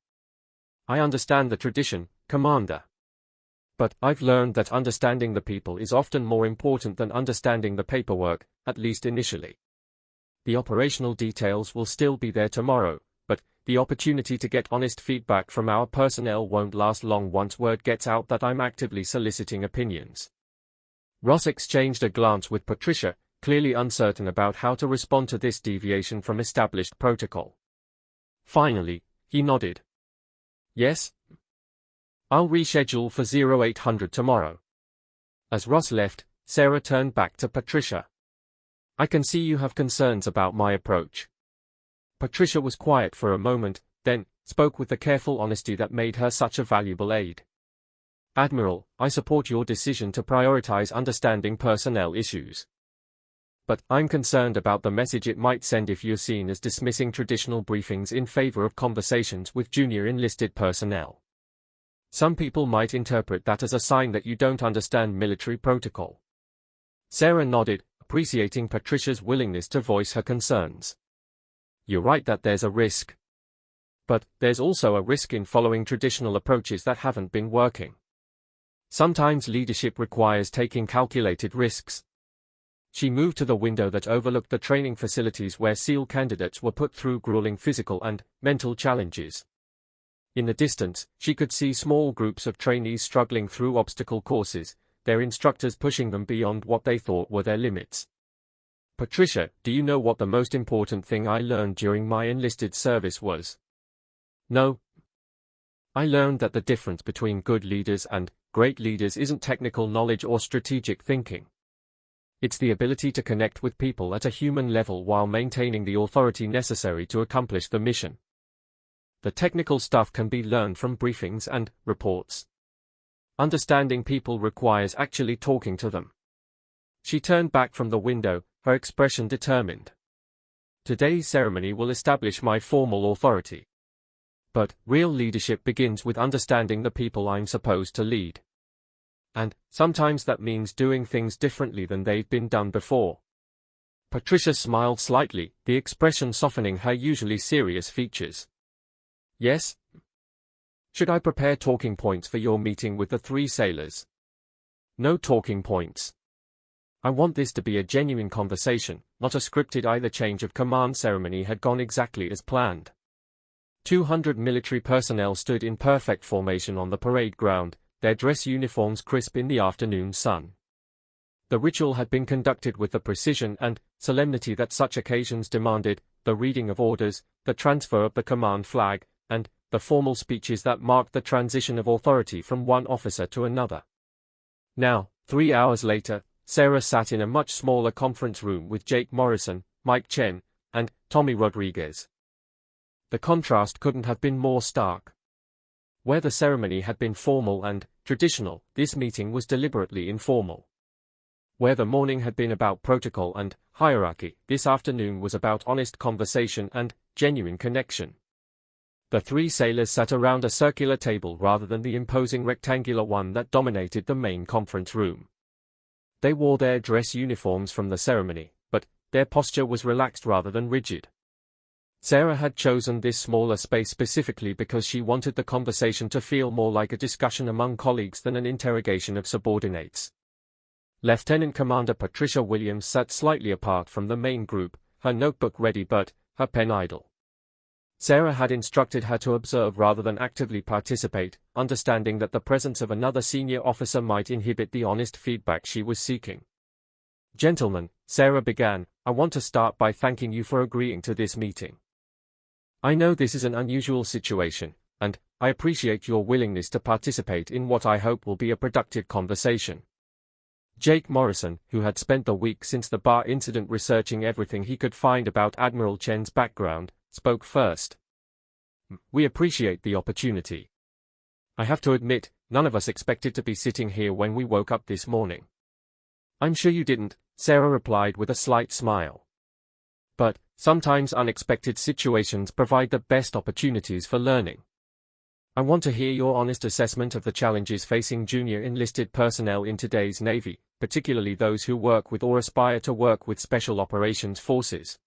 "I understand the tradition, Commander. But I've learned that understanding the people is often more important than understanding the paperwork, at least initially. The operational details will still be there tomorrow, but the opportunity to get honest feedback from our personnel won't last long once word gets out that I'm actively soliciting opinions. Ross exchanged a glance with Patricia, clearly uncertain about how to respond to this deviation from established protocol. Finally, he nodded. Yes? I'll reschedule for 0800 tomorrow. As Ross left, Sarah turned back to Patricia. I can see you have concerns about my approach. Patricia was quiet for a moment, then spoke with the careful honesty that made her such a valuable aid. Admiral, I support your decision to prioritize understanding personnel issues. But I'm concerned about the message it might send if you're seen as dismissing traditional briefings in favor of conversations with junior enlisted personnel. Some people might interpret that as a sign that you don't understand military protocol. Sarah nodded, appreciating Patricia's willingness to voice her concerns. You're right that there's a risk. But there's also a risk in following traditional approaches that haven't been working. Sometimes leadership requires taking calculated risks. She moved to the window that overlooked the training facilities where SEAL candidates were put through grueling physical and mental challenges. In the distance, she could see small groups of trainees struggling through obstacle courses, their instructors pushing them beyond what they thought were their limits. Patricia, do you know what the most important thing I learned during my enlisted service was? No. I learned that the difference between good leaders and great leaders isn't technical knowledge or strategic thinking. It's the ability to connect with people at a human level while maintaining the authority necessary to accomplish the mission. The technical stuff can be learned from briefings and reports. Understanding people requires actually talking to them. She turned back from the window, her expression determined. Today's ceremony will establish my formal authority. But real leadership begins with understanding the people I'm supposed to lead. And sometimes that means doing things differently than they've been done before. Patricia smiled slightly, the expression softening her usually serious features. Yes? Should I prepare talking points for your meeting with the 3 sailors? No talking points. I want this to be a genuine conversation, not a scripted either. Change of command ceremony had gone exactly as planned. 200 military personnel stood in perfect formation on the parade ground, their dress uniforms crisp in the afternoon sun. The ritual had been conducted with the precision and solemnity that such occasions demanded, the reading of orders, the transfer of the command flag, and the formal speeches that marked the transition of authority from one officer to another. Now, 3 hours later, Sarah sat in a much smaller conference room with Jake Morrison, Mike Chen, and Tommy Rodriguez. The contrast couldn't have been more stark. Where the ceremony had been formal and traditional, this meeting was deliberately informal. Where the morning had been about protocol and hierarchy, this afternoon was about honest conversation and genuine connection. The 3 sailors sat around a circular table rather than the imposing rectangular one that dominated the main conference room. They wore their dress uniforms from the ceremony, but their posture was relaxed rather than rigid. Sarah had chosen this smaller space specifically because she wanted the conversation to feel more like a discussion among colleagues than an interrogation of subordinates. Lieutenant Commander Patricia Williams sat slightly apart from the main group, her notebook ready but her pen idle. Sarah had instructed her to observe rather than actively participate, understanding that the presence of another senior officer might inhibit the honest feedback she was seeking. Gentlemen, Sarah began, I want to start by thanking you for agreeing to this meeting. I know this is an unusual situation, and I appreciate your willingness to participate in what I hope will be a productive conversation. Jake Morrison, who had spent the week since the bar incident researching everything he could find about Admiral Chen's background, spoke first. We appreciate the opportunity. I have to admit, none of us expected to be sitting here when we woke up this morning. I'm sure you didn't, Sarah replied with a slight smile. But sometimes unexpected situations provide the best opportunities for learning. I want to hear your honest assessment of the challenges facing junior enlisted personnel in today's Navy, particularly those who work with or aspire to work with Special Operations Forces.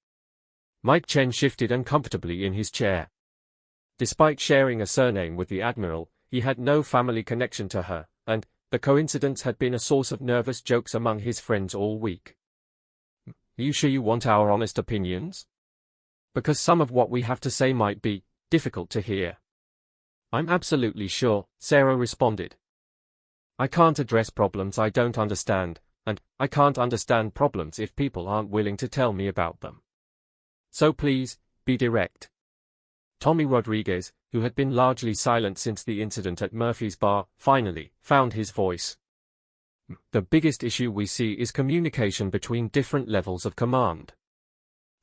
Mike Chen shifted uncomfortably in his chair. Despite sharing a surname with the Admiral, he had no family connection to her, and The coincidence had been a source of nervous jokes among his friends all week. Are you sure you want our honest opinions? Because some of what we have to say might be difficult to hear. I'm absolutely sure, Sarah responded. I can't address problems I don't understand, and I can't understand problems if people aren't willing to tell me about them. So please, be direct. Tommy Rodriguez, who had been largely silent since the incident at Murphy's Bar, finally found his voice. The biggest issue we see is communication between different levels of command.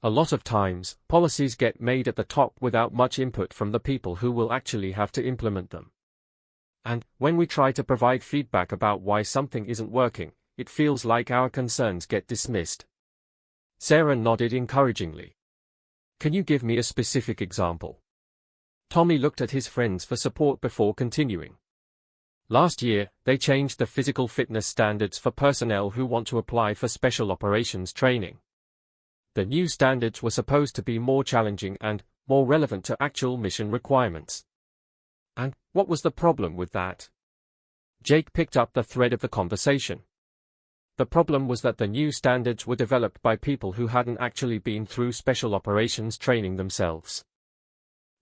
A lot of times, policies get made at the top without much input from the people who will actually have to implement them. And when we try to provide feedback about why something isn't working, it feels like our concerns get dismissed. Sarah nodded encouragingly. Can you give me a specific example? Tommy looked at his friends for support before continuing. Last year, they changed the physical fitness standards for personnel who want to apply for special operations training. The new standards were supposed to be more challenging and more relevant to actual mission requirements. And what was the problem with that? Jake picked up the thread of the conversation. The problem was that the new standards were developed by people who hadn't actually been through special operations training themselves.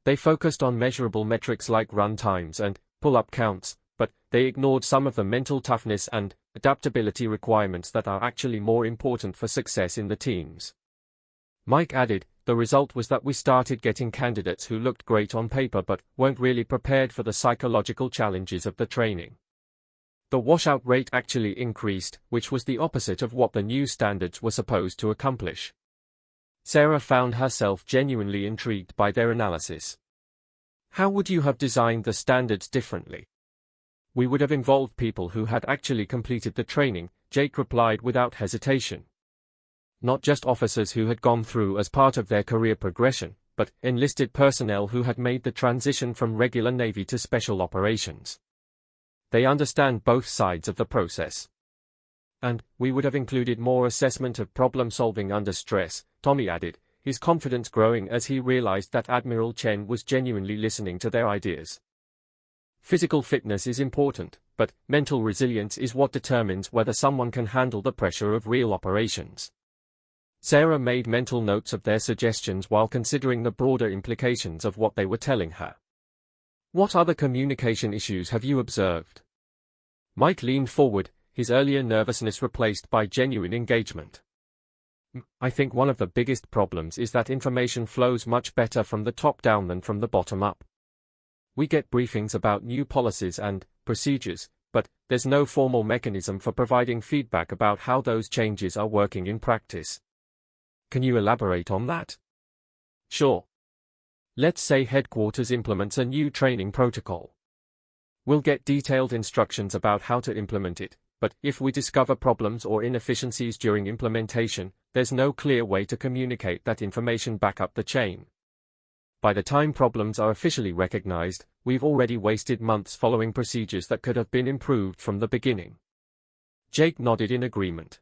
They focused on measurable metrics like run times and pull-up counts, but they ignored some of the mental toughness and adaptability requirements that are actually more important for success in the teams. Mike added, the result was that we started getting candidates who looked great on paper but weren't really prepared for the psychological challenges of the training. The washout rate actually increased, which was the opposite of what the new standards were supposed to accomplish. Sarah found herself genuinely intrigued by their analysis. How would you have designed the standards differently? We would have involved people who had actually completed the training, Jake replied without hesitation. Not just officers who had gone through as part of their career progression, but enlisted personnel who had made the transition from regular Navy to special operations. They understand both sides of the process. And we would have included more assessment of problem solving under stress, Tommy added, his confidence growing as he realized that Admiral Chen was genuinely listening to their ideas. Physical fitness is important, but mental resilience is what determines whether someone can handle the pressure of real operations. Sarah made mental notes of their suggestions while considering the broader implications of what they were telling her. What other communication issues have you observed? Mike leaned forward, his earlier nervousness replaced by genuine engagement. I think one of the biggest problems is that information flows much better from the top down than from the bottom up. We get briefings about new policies and procedures, but there's no formal mechanism for providing feedback about how those changes are working in practice. Can you elaborate on that? Sure. Let's say headquarters implements a new training protocol. We'll get detailed instructions about how to implement it, but if we discover problems or inefficiencies during implementation, there's no clear way to communicate that information back up the chain. By the time problems are officially recognized, we've already wasted months following procedures that could have been improved from the beginning. Jake nodded in agreement.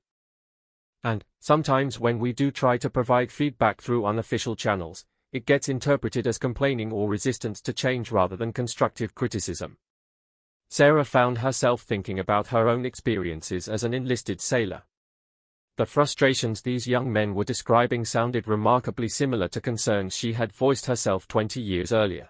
And sometimes when we do try to provide feedback through unofficial channels, it gets interpreted as complaining or resistance to change rather than constructive criticism. Sarah found herself thinking about her own experiences as an enlisted sailor. The frustrations these young men were describing sounded remarkably similar to concerns she had voiced herself 20 years earlier.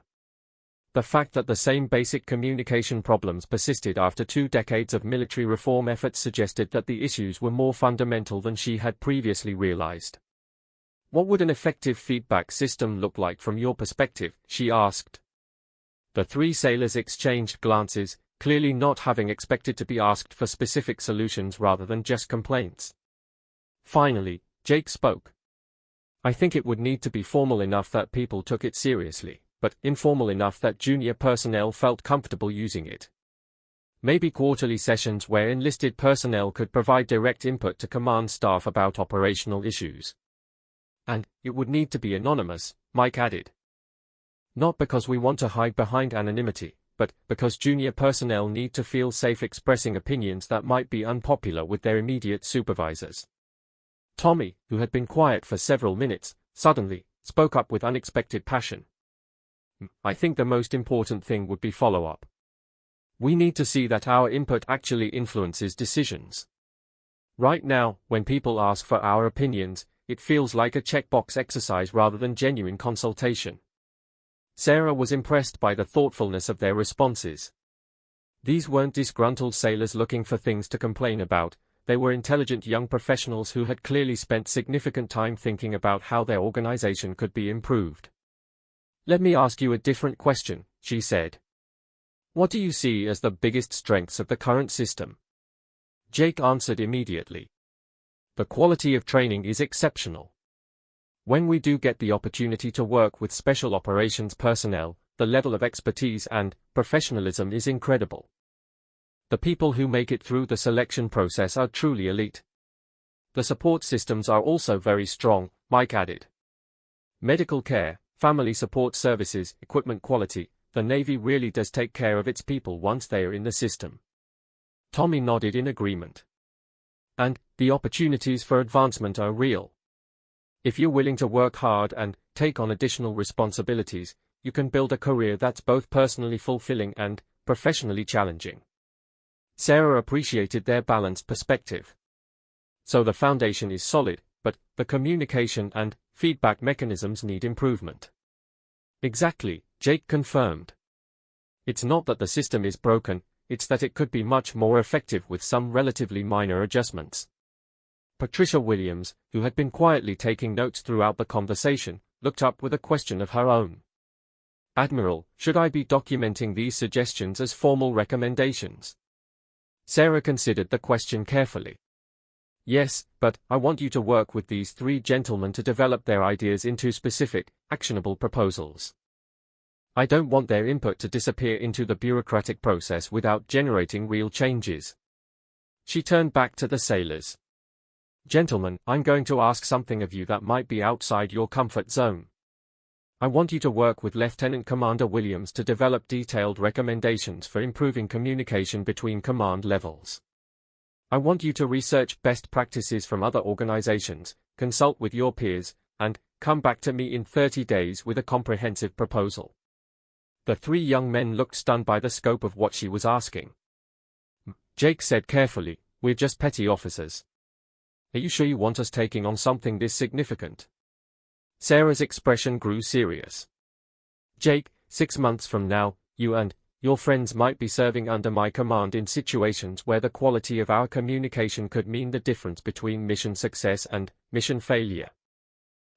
The fact that the same basic communication problems persisted after 2 decades of military reform efforts suggested that the issues were more fundamental than she had previously realized. What would an effective feedback system look like from your perspective? She asked. The 3 sailors exchanged glances, clearly not having expected to be asked for specific solutions rather than just complaints. Finally, Jake spoke. I think it would need to be formal enough that people took it seriously, but informal enough that junior personnel felt comfortable using it. Maybe quarterly sessions where enlisted personnel could provide direct input to command staff about operational issues. And it would need to be anonymous, Mike added. Not because we want to hide behind anonymity, but because junior personnel need to feel safe expressing opinions that might be unpopular with their immediate supervisors. Tommy, who had been quiet for several minutes, suddenly spoke up with unexpected passion. I think the most important thing would be follow-up. We need to see that our input actually influences decisions. Right now, when people ask for our opinions, it feels like a checkbox exercise rather than genuine consultation. Sarah was impressed by the thoughtfulness of their responses. These weren't disgruntled sailors looking for things to complain about, they were intelligent young professionals who had clearly spent significant time thinking about how their organization could be improved. "Let me ask you a different question," she said. "What do you see as the biggest strengths of the current system?" Jake answered immediately. "The quality of training is exceptional. When we do get the opportunity to work with special operations personnel, the level of expertise and professionalism is incredible. The people who make it through the selection process are truly elite. The support systems are also very strong," Mike added. "Medical care, family support services, equipment quality, the Navy really does take care of its people once they are in the system." Tommy nodded in agreement. "And the opportunities for advancement are real. If you're willing to work hard and take on additional responsibilities, you can build a career that's both personally fulfilling and professionally challenging." Sarah appreciated their balanced perspective. "So the foundation is solid, but the communication and feedback mechanisms need improvement." "Exactly," Jake confirmed. "It's not that the system is broken, it's that it could be much more effective with some relatively minor adjustments." Patricia Williams, who had been quietly taking notes throughout the conversation, looked up with a question of her own. "Admiral, should I be documenting these suggestions as formal recommendations?" Sarah considered the question carefully. "Yes, but I want you to work with these three gentlemen to develop their ideas into specific, actionable proposals. I don't want their input to disappear into the bureaucratic process without generating real changes." She turned back to the sailors. "Gentlemen, I'm going to ask something of you that might be outside your comfort zone. I want you to work with Lieutenant Commander Williams to develop detailed recommendations for improving communication between command levels. I want you to research best practices from other organizations, consult with your peers, and come back to me in 30 days with a comprehensive proposal." The three young men looked stunned by the scope of what she was asking. Jake said carefully, "We're just petty officers. Are you sure you want us taking on something this significant?" Sarah's expression grew serious. "Jake, 6 months from now, you and your friends might be serving under my command in situations where the quality of our communication could mean the difference between mission success and mission failure.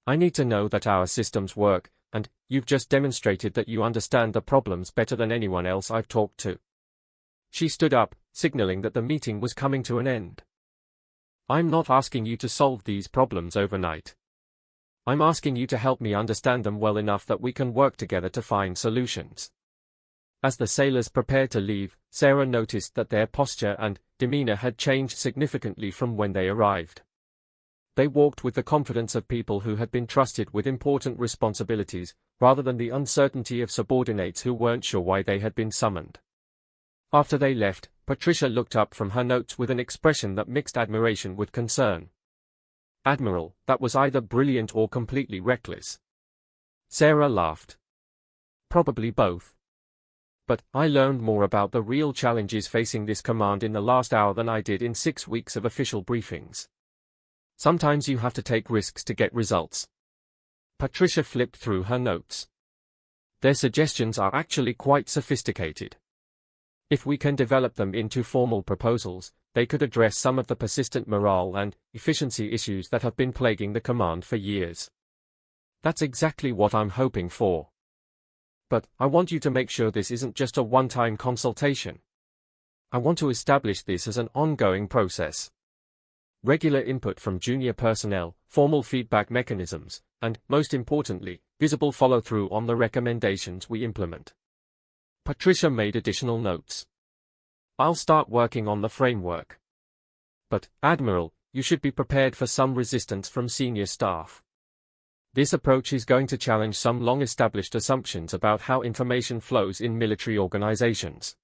I need to know that our systems work, and you've just demonstrated that you understand the problems better than anyone else I've talked to." She stood up, signaling that the meeting was coming to an end. "I'm not asking you to solve these problems overnight. I'm asking you to help me understand them well enough that we can work together to find solutions." As the sailors prepared to leave, Sarah noticed that their posture and demeanor had changed significantly from when they arrived. They walked with the confidence of people who had been trusted with important responsibilities, rather than the uncertainty of subordinates who weren't sure why they had been summoned. After they left, Patricia looked up from her notes with an expression that mixed admiration with concern. "Admiral, that was either brilliant or completely reckless." Sarah laughed. "Probably both. But I learned more about the real challenges facing this command in the last hour than I did in 6 weeks of official briefings. Sometimes you have to take risks to get results." Patricia flipped through her notes. "Their suggestions are actually quite sophisticated. If we can develop them into formal proposals, they could address some of the persistent morale and efficiency issues that have been plaguing the command for years. That's exactly what I'm hoping for. But I want you to make sure this isn't just a one-time consultation. I want to establish this as an ongoing process. Regular input from junior personnel, formal feedback mechanisms, and, most importantly, visible follow-through on the recommendations we implement." Patricia made additional notes. "I'll start working on the framework. But, Admiral, you should be prepared for some resistance from senior staff. This approach is going to challenge some long-established assumptions about how information flows in military organizations."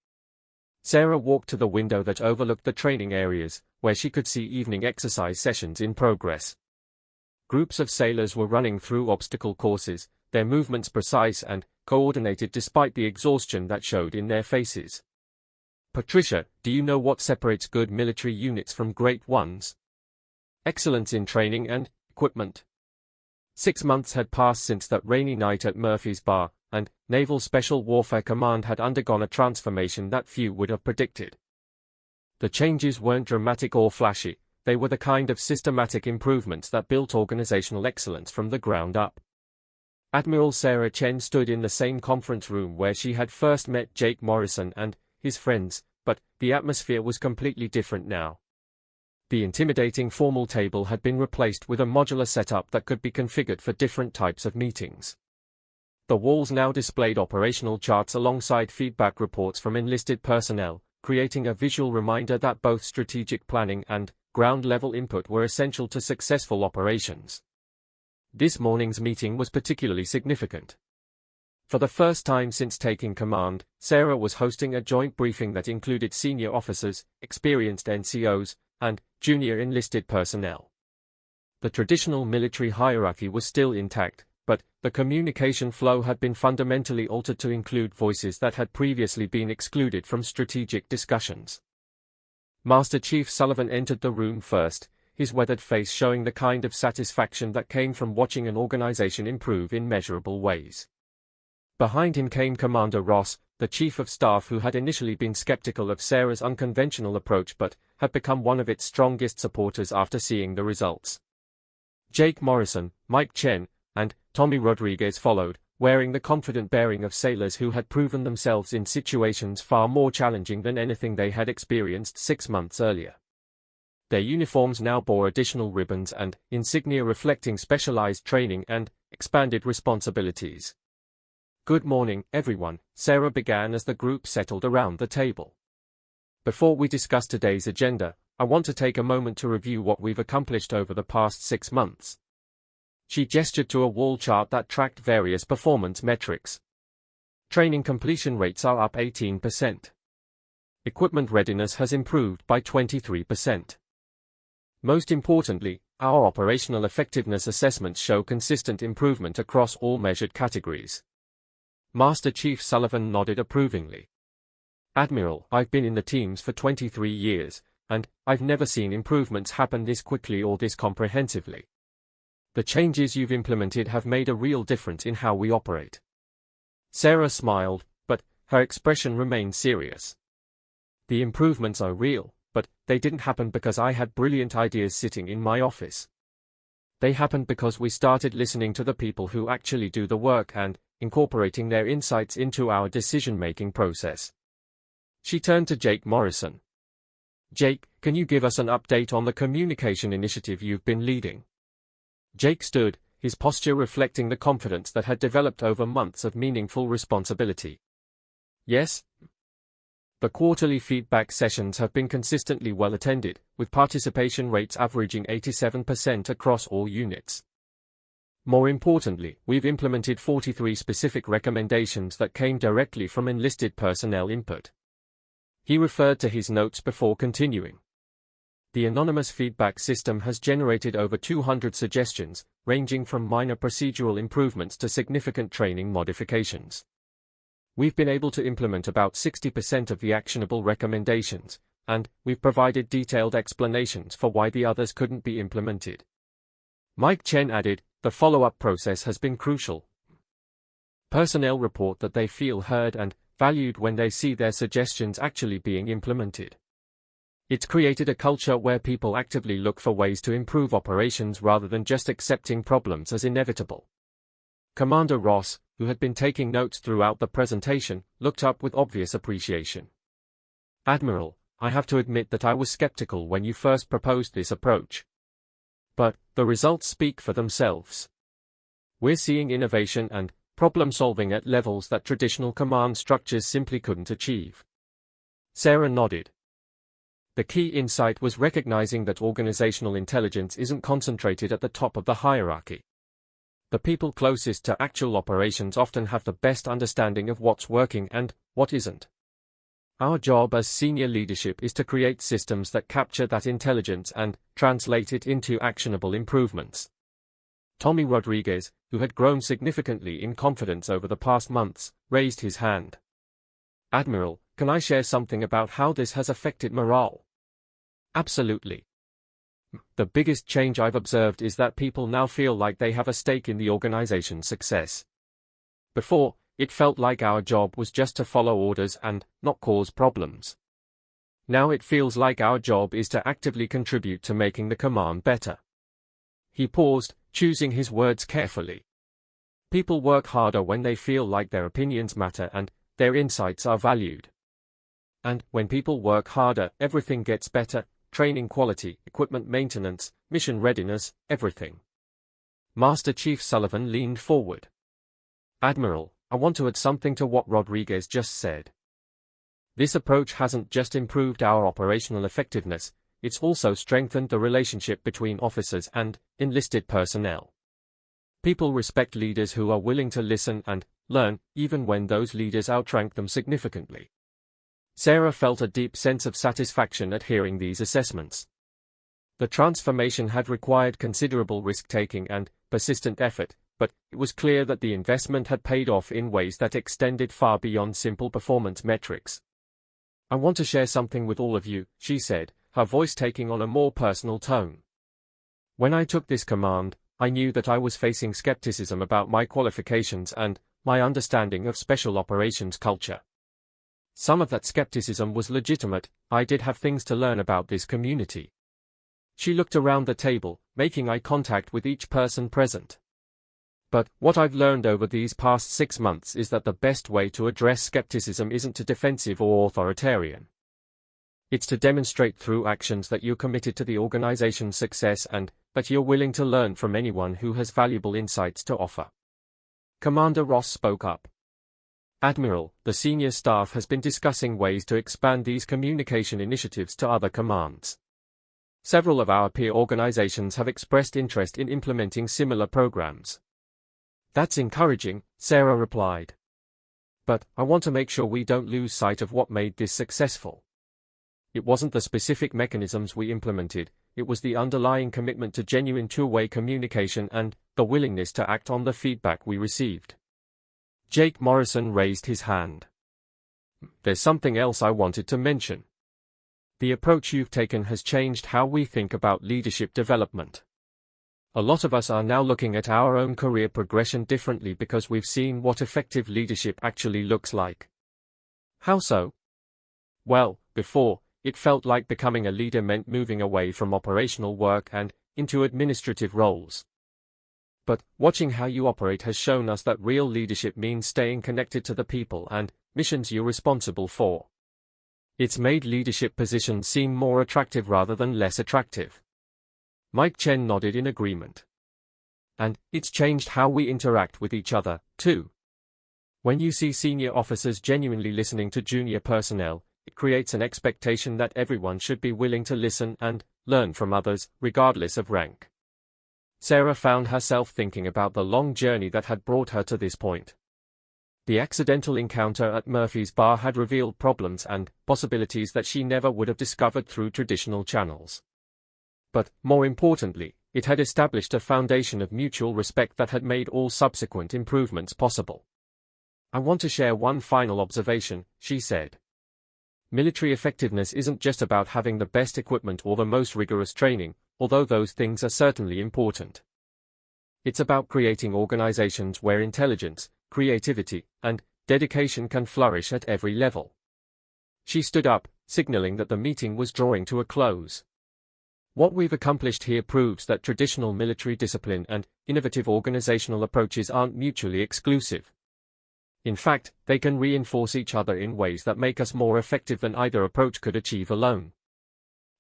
Sarah walked to the window that overlooked the training areas, where she could see evening exercise sessions in progress. Groups of sailors were running through obstacle courses, their movements precise and coordinated despite the exhaustion that showed in their faces. Patricia, do you know what separates good military units from great ones? Excellence in training and equipment. 6 months had passed since that rainy night at Murphy's Bar, and Naval Special Warfare Command had undergone a transformation that few would have predicted. The changes weren't dramatic or flashy, they were the kind of systematic improvements that built organizational excellence from the ground up. Admiral Sarah Chen stood in the same conference room where she had first met Jake Morrison and his friends, but the atmosphere was completely different now. The intimidating formal table had been replaced with a modular setup that could be configured for different types of meetings. The walls now displayed operational charts alongside feedback reports from enlisted personnel, creating a visual reminder that both strategic planning and ground-level input were essential to successful operations. This morning's meeting was particularly significant. For the first time since taking command, Sarah was hosting a joint briefing that included senior officers, experienced NCOs, and junior enlisted personnel. The traditional military hierarchy was still intact, but the communication flow had been fundamentally altered to include voices that had previously been excluded from strategic discussions. Master Chief Sullivan entered the room first, his weathered face showing the kind of satisfaction that came from watching an organization improve in measurable ways. Behind him came Commander Ross, the Chief of Staff who had initially been skeptical of Sarah's unconventional approach but had become one of its strongest supporters after seeing the results. Jake Morrison, Mike Chen, and Tommy Rodriguez followed, wearing the confident bearing of sailors who had proven themselves in situations far more challenging than anything they had experienced 6 months earlier. Their uniforms now bore additional ribbons and insignia reflecting specialized training and expanded responsibilities. "Good morning, everyone," Sarah began as the group settled around the table. "Before we discuss today's agenda, I want to take a moment to review what we've accomplished over the past 6 months. She gestured to a wall chart that tracked various performance metrics. Training completion rates are up 18%. Equipment readiness has improved by 23%. Most importantly, our operational effectiveness assessments show consistent improvement across all measured categories." Master Chief Sullivan nodded approvingly. "Admiral, I've been in the teams for 23 years, and I've never seen improvements happen this quickly or this comprehensively. The changes you've implemented have made a real difference in how we operate." Sarah smiled, but her expression remained serious. "The improvements are real, but they didn't happen because I had brilliant ideas sitting in my office. They happened because we started listening to the people who actually do the work and incorporating their insights into our decision-making process." She turned to Jake Morrison. "Jake, can you give us an update on the communication initiative you've been leading?" Jake stood, his posture reflecting the confidence that had developed over months of meaningful responsibility. "Yes. The quarterly feedback sessions have been consistently well attended, with participation rates averaging 87% across all units. More importantly, we've implemented 43 specific recommendations that came directly from enlisted personnel input." He referred to his notes before continuing. "The anonymous feedback system has generated over 200 suggestions, ranging from minor procedural improvements to significant training modifications. We've been able to implement about 60% of the actionable recommendations, and we've provided detailed explanations for why the others couldn't be implemented." Mike Chen added, "The follow-up process has been crucial. Personnel report that they feel heard and valued when they see their suggestions actually being implemented. It's created a culture where people actively look for ways to improve operations rather than just accepting problems as inevitable." Commander Ross, who had been taking notes throughout the presentation, looked up with obvious appreciation. "Admiral, I have to admit that I was skeptical when you first proposed this approach. But the results speak for themselves. We're seeing innovation and problem-solving at levels that traditional command structures simply couldn't achieve." Sarah nodded. The key insight was recognizing that organizational intelligence isn't concentrated at the top of the hierarchy. The people closest to actual operations often have the best understanding of what's working and what isn't. Our job as senior leadership is to create systems that capture that intelligence and translate it into actionable improvements. Tommy Rodriguez, who had grown significantly in confidence over the past months, raised his hand. "Admiral, can I share something about how this has affected morale? Absolutely. The biggest change I've observed is that people now feel like they have a stake in the organization's success. Before, it felt like our job was just to follow orders and not cause problems. Now it feels like our job is to actively contribute to making the command better. He paused, choosing his words carefully. People work harder when they feel like their opinions matter and their insights are valued. And when people work harder, everything gets better: training quality, equipment maintenance, mission readiness, everything. Master Chief Sullivan leaned forward. Admiral, I want to add something to what Rodriguez just said. This approach hasn't just improved our operational effectiveness, it's also strengthened the relationship between officers and enlisted personnel. People respect leaders who are willing to listen and learn, even when those leaders outrank them significantly. Sarah felt a deep sense of satisfaction at hearing these assessments. The transformation had required considerable risk-taking and persistent effort, but it was clear that the investment had paid off in ways that extended far beyond simple performance metrics. I want to share something with all of you, she said, her voice taking on a more personal tone. When I took this command, I knew that I was facing skepticism about my qualifications and my understanding of special operations culture. Some of that skepticism was legitimate. I did have things to learn about this community. She looked around the table, making eye contact with each person present. But what I've learned over these past 6 months is that the best way to address skepticism isn't to defensive or authoritarian. It's to demonstrate through actions that you're committed to the organization's success and that you're willing to learn from anyone who has valuable insights to offer. Commander Ross spoke up. Admiral, the senior staff has been discussing ways to expand these communication initiatives to other commands. Several of our peer organizations have expressed interest in implementing similar programs. That's encouraging, Sarah replied. But I want to make sure we don't lose sight of what made this successful. It wasn't the specific mechanisms we implemented, it was the underlying commitment to genuine two-way communication and the willingness to act on the feedback we received. Jake Morrison raised his hand. There's something else I wanted to mention. The approach you've taken has changed how we think about leadership development. A lot of us are now looking at our own career progression differently because we've seen what effective leadership actually looks like. How so? Well, before, it felt like becoming a leader meant moving away from operational work and into administrative roles. But watching how you operate has shown us that real leadership means staying connected to the people and missions you're responsible for. It's made leadership positions seem more attractive rather than less attractive. Mike Chen nodded in agreement. And it's changed how we interact with each other, too. When you see senior officers genuinely listening to junior personnel, it creates an expectation that everyone should be willing to listen and learn from others, regardless of rank. Sarah found herself thinking about the long journey that had brought her to this point. The accidental encounter at Murphy's Bar had revealed problems and possibilities that she never would have discovered through traditional channels. But, more importantly, it had established a foundation of mutual respect that had made all subsequent improvements possible. I want to share one final observation, she said. Military effectiveness isn't just about having the best equipment or the most rigorous training, although those things are certainly important. It's about creating organizations where intelligence, creativity, and dedication can flourish at every level. She stood up, signaling that the meeting was drawing to a close. What we've accomplished here proves that traditional military discipline and innovative organizational approaches aren't mutually exclusive. In fact, they can reinforce each other in ways that make us more effective than either approach could achieve alone.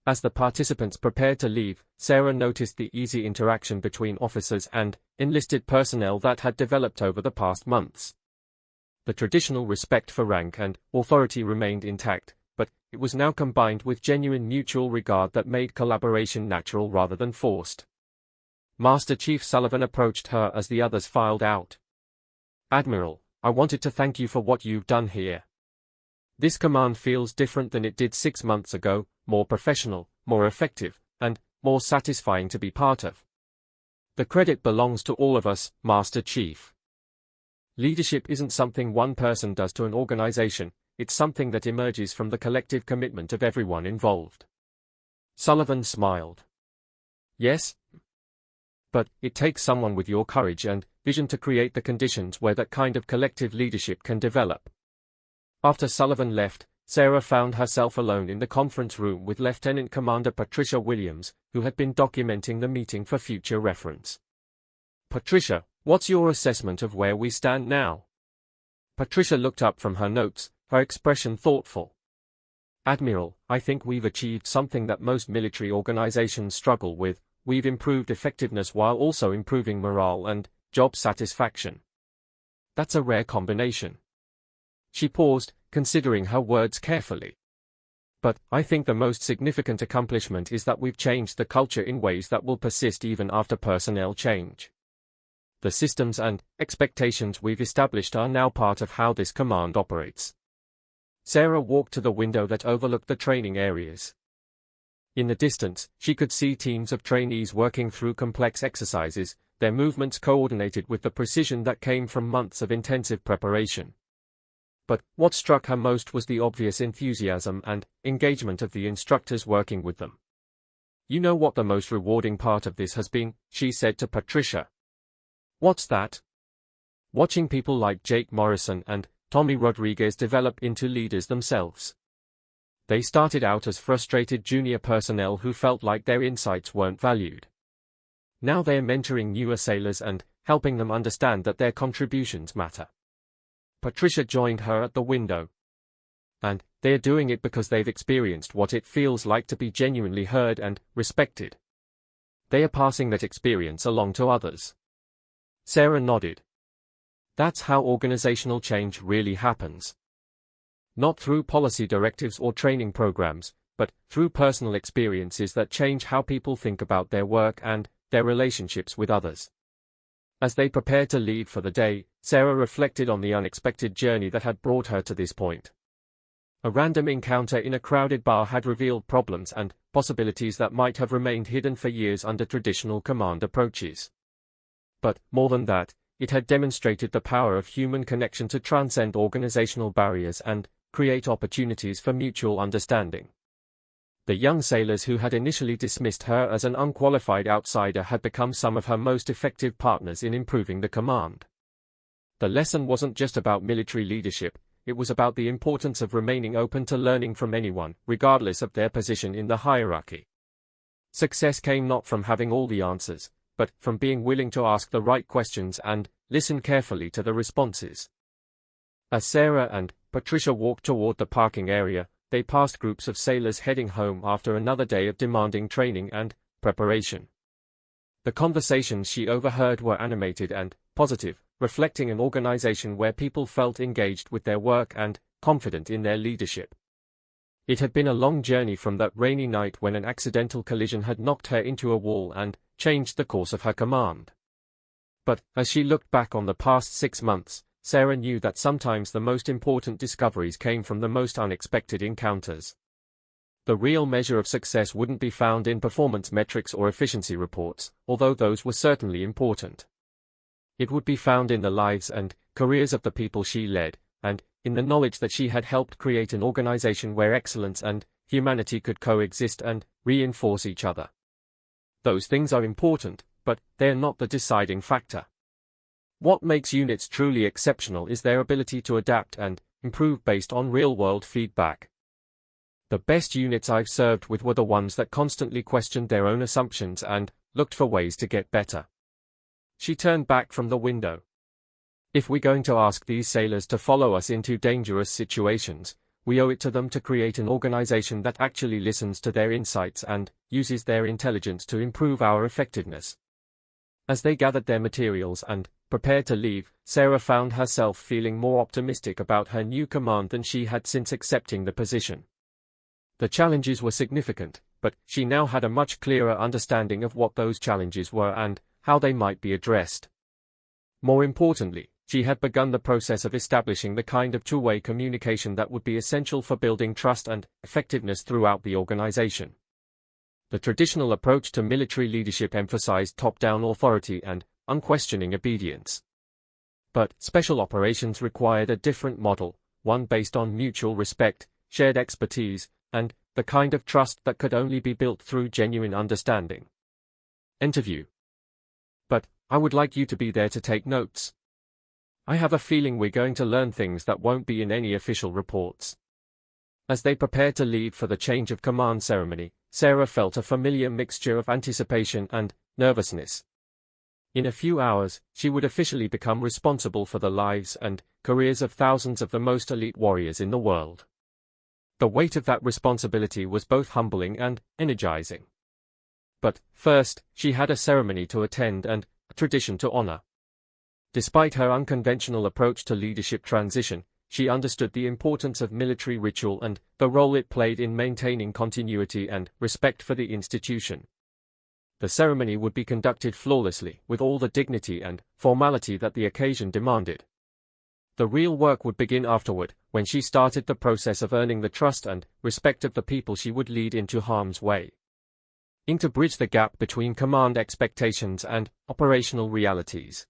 As the participants prepared to leave, Sarah noticed the easy interaction between officers and enlisted personnel that had developed over the past months. The traditional respect for rank and authority remained intact, but it was now combined with genuine mutual regard that made collaboration natural rather than forced. Master Chief Sullivan approached her as the others filed out. Admiral, I wanted to thank you for what you've done here. This command feels different than it did 6 months ago, more professional, more effective, and more satisfying to be part of. The credit belongs to all of us, Master Chief. Leadership isn't something one person does to an organization, it's something that emerges from the collective commitment of everyone involved. Sullivan smiled. Yes, but it takes someone with your courage and vision to create the conditions where that kind of collective leadership can develop. After Sullivan left, Sarah found herself alone in the conference room with Lieutenant Commander Patricia Williams, who had been documenting the meeting for future reference. Patricia, what's your assessment of where we stand now? Patricia looked up from her notes, her expression thoughtful. Admiral, I think we've achieved something that most military organizations struggle with. We've improved effectiveness while also improving morale and job satisfaction. That's a rare combination. She paused, considering her words carefully. But I think the most significant accomplishment is that we've changed the culture in ways that will persist even after personnel change. The systems and expectations we've established are now part of how this command operates. Sarah walked to the window that overlooked the training areas. In the distance, she could see teams of trainees working through complex exercises, their movements coordinated with the precision that came from months of intensive preparation. But what struck her most was the obvious enthusiasm and engagement of the instructors working with them. You know what the most rewarding part of this has been, she said to Patricia. What's that? Watching people like Jake Morrison and Tommy Rodriguez develop into leaders themselves. They started out as frustrated junior personnel who felt like their insights weren't valued. Now they're mentoring newer sailors and helping them understand that their contributions matter. Patricia joined her at the window. And they're doing it because they've experienced what it feels like to be genuinely heard and respected. They are passing that experience along to others. Sarah nodded. That's how organizational change really happens. Not through policy directives or training programs, but through personal experiences that change how people think about their work and their relationships with others. As they prepared to leave for the day, Sarah reflected on the unexpected journey that had brought her to this point. A random encounter in a crowded bar had revealed problems and possibilities that might have remained hidden for years under traditional command approaches. But, more than that, it had demonstrated the power of human connection to transcend organizational barriers and create opportunities for mutual understanding. The young sailors who had initially dismissed her as an unqualified outsider had become some of her most effective partners in improving the command. The lesson wasn't just about military leadership, it was about the importance of remaining open to learning from anyone, regardless of their position in the hierarchy. Success came not from having all the answers, but from being willing to ask the right questions and listen carefully to the responses. As Sarah and Patricia walked toward the parking area, they passed groups of sailors heading home after another day of demanding training and preparation. The conversations she overheard were animated and positive, reflecting an organization where people felt engaged with their work and confident in their leadership. It had been a long journey from that rainy night when an accidental collision had knocked her into a wall and changed the course of her command. But, as she looked back on the past 6 months, Sarah knew that sometimes the most important discoveries came from the most unexpected encounters. The real measure of success wouldn't be found in performance metrics or efficiency reports, although those were certainly important. It would be found in the lives and careers of the people she led, and in the knowledge that she had helped create an organization where excellence and humanity could coexist and reinforce each other. Those things are important, but they're not the deciding factor. What makes units truly exceptional is their ability to adapt and improve based on real-world feedback. The best units I've served with were the ones that constantly questioned their own assumptions and looked for ways to get better. She turned back from the window. If we're going to ask these sailors to follow us into dangerous situations, we owe it to them to create an organization that actually listens to their insights and uses their intelligence to improve our effectiveness. As they gathered their materials and prepared to leave, Sarah found herself feeling more optimistic about her new command than she had since accepting the position. The challenges were significant, but she now had a much clearer understanding of what those challenges were and how they might be addressed. More importantly, she had begun the process of establishing the kind of two-way communication that would be essential for building trust and effectiveness throughout the organization. The traditional approach to military leadership emphasized top-down authority and unquestioning obedience. But special operations required a different model, one based on mutual respect, shared expertise, and the kind of trust that could only be built through genuine understanding. Interview. But I would like you to be there to take notes. I have a feeling we're going to learn things that won't be in any official reports. As they prepared to leave for the change of command ceremony, Sarah felt a familiar mixture of anticipation and nervousness. In a few hours, she would officially become responsible for the lives and careers of thousands of the most elite warriors in the world. The weight of that responsibility was both humbling and energizing. But first, she had a ceremony to attend and a tradition to honor. Despite her unconventional approach to leadership transition, she understood the importance of military ritual and the role it played in maintaining continuity and respect for the institution. The ceremony would be conducted flawlessly, with all the dignity and formality that the occasion demanded. The real work would begin afterward, when she started the process of earning the trust and respect of the people she would lead into harm's way. To bridge the gap between command expectations and operational realities.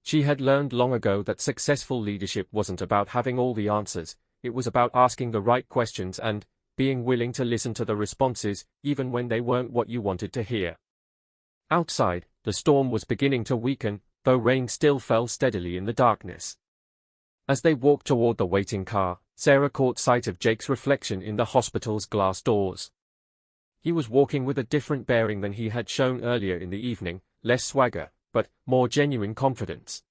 She had learned long ago that successful leadership wasn't about having all the answers, it was about asking the right questions and being willing to listen to the responses, even when they weren't what you wanted to hear. Outside, the storm was beginning to weaken, though rain still fell steadily in the darkness. As they walked toward the waiting car, Sarah caught sight of Jake's reflection in the hospital's glass doors. He was walking with a different bearing than he had shown earlier in the evening, less swagger, but more genuine confidence.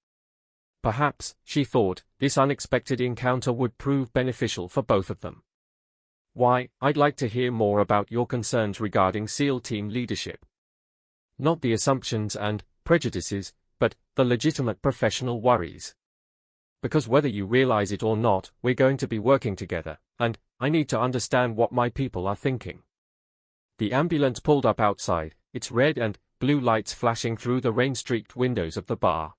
Perhaps, she thought, this unexpected encounter would prove beneficial for both of them. Why, I'd like to hear more about your concerns regarding SEAL team leadership. Not the assumptions and prejudices, but the legitimate professional worries. Because whether you realize it or not, we're going to be working together, and I need to understand what my people are thinking. The ambulance pulled up outside, its red and blue lights flashing through the rain-streaked windows of the bar.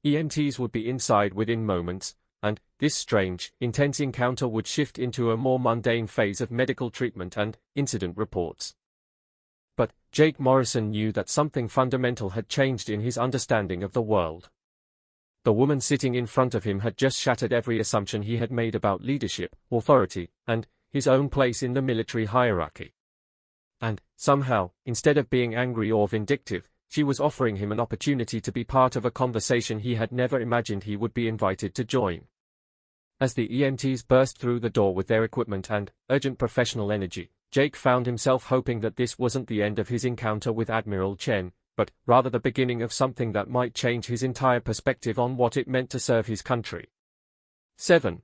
EMTs would be inside within moments, and this strange, intense encounter would shift into a more mundane phase of medical treatment and incident reports. But Jake Morrison knew that something fundamental had changed in his understanding of the world. The woman sitting in front of him had just shattered every assumption he had made about leadership, authority, and his own place in the military hierarchy. And, somehow, instead of being angry or vindictive, she was offering him an opportunity to be part of a conversation he had never imagined he would be invited to join. As the EMTs burst through the door with their equipment and urgent professional energy, Jake found himself hoping that this wasn't the end of his encounter with Admiral Chen, but rather the beginning of something that might change his entire perspective on what it meant to serve his country. 7.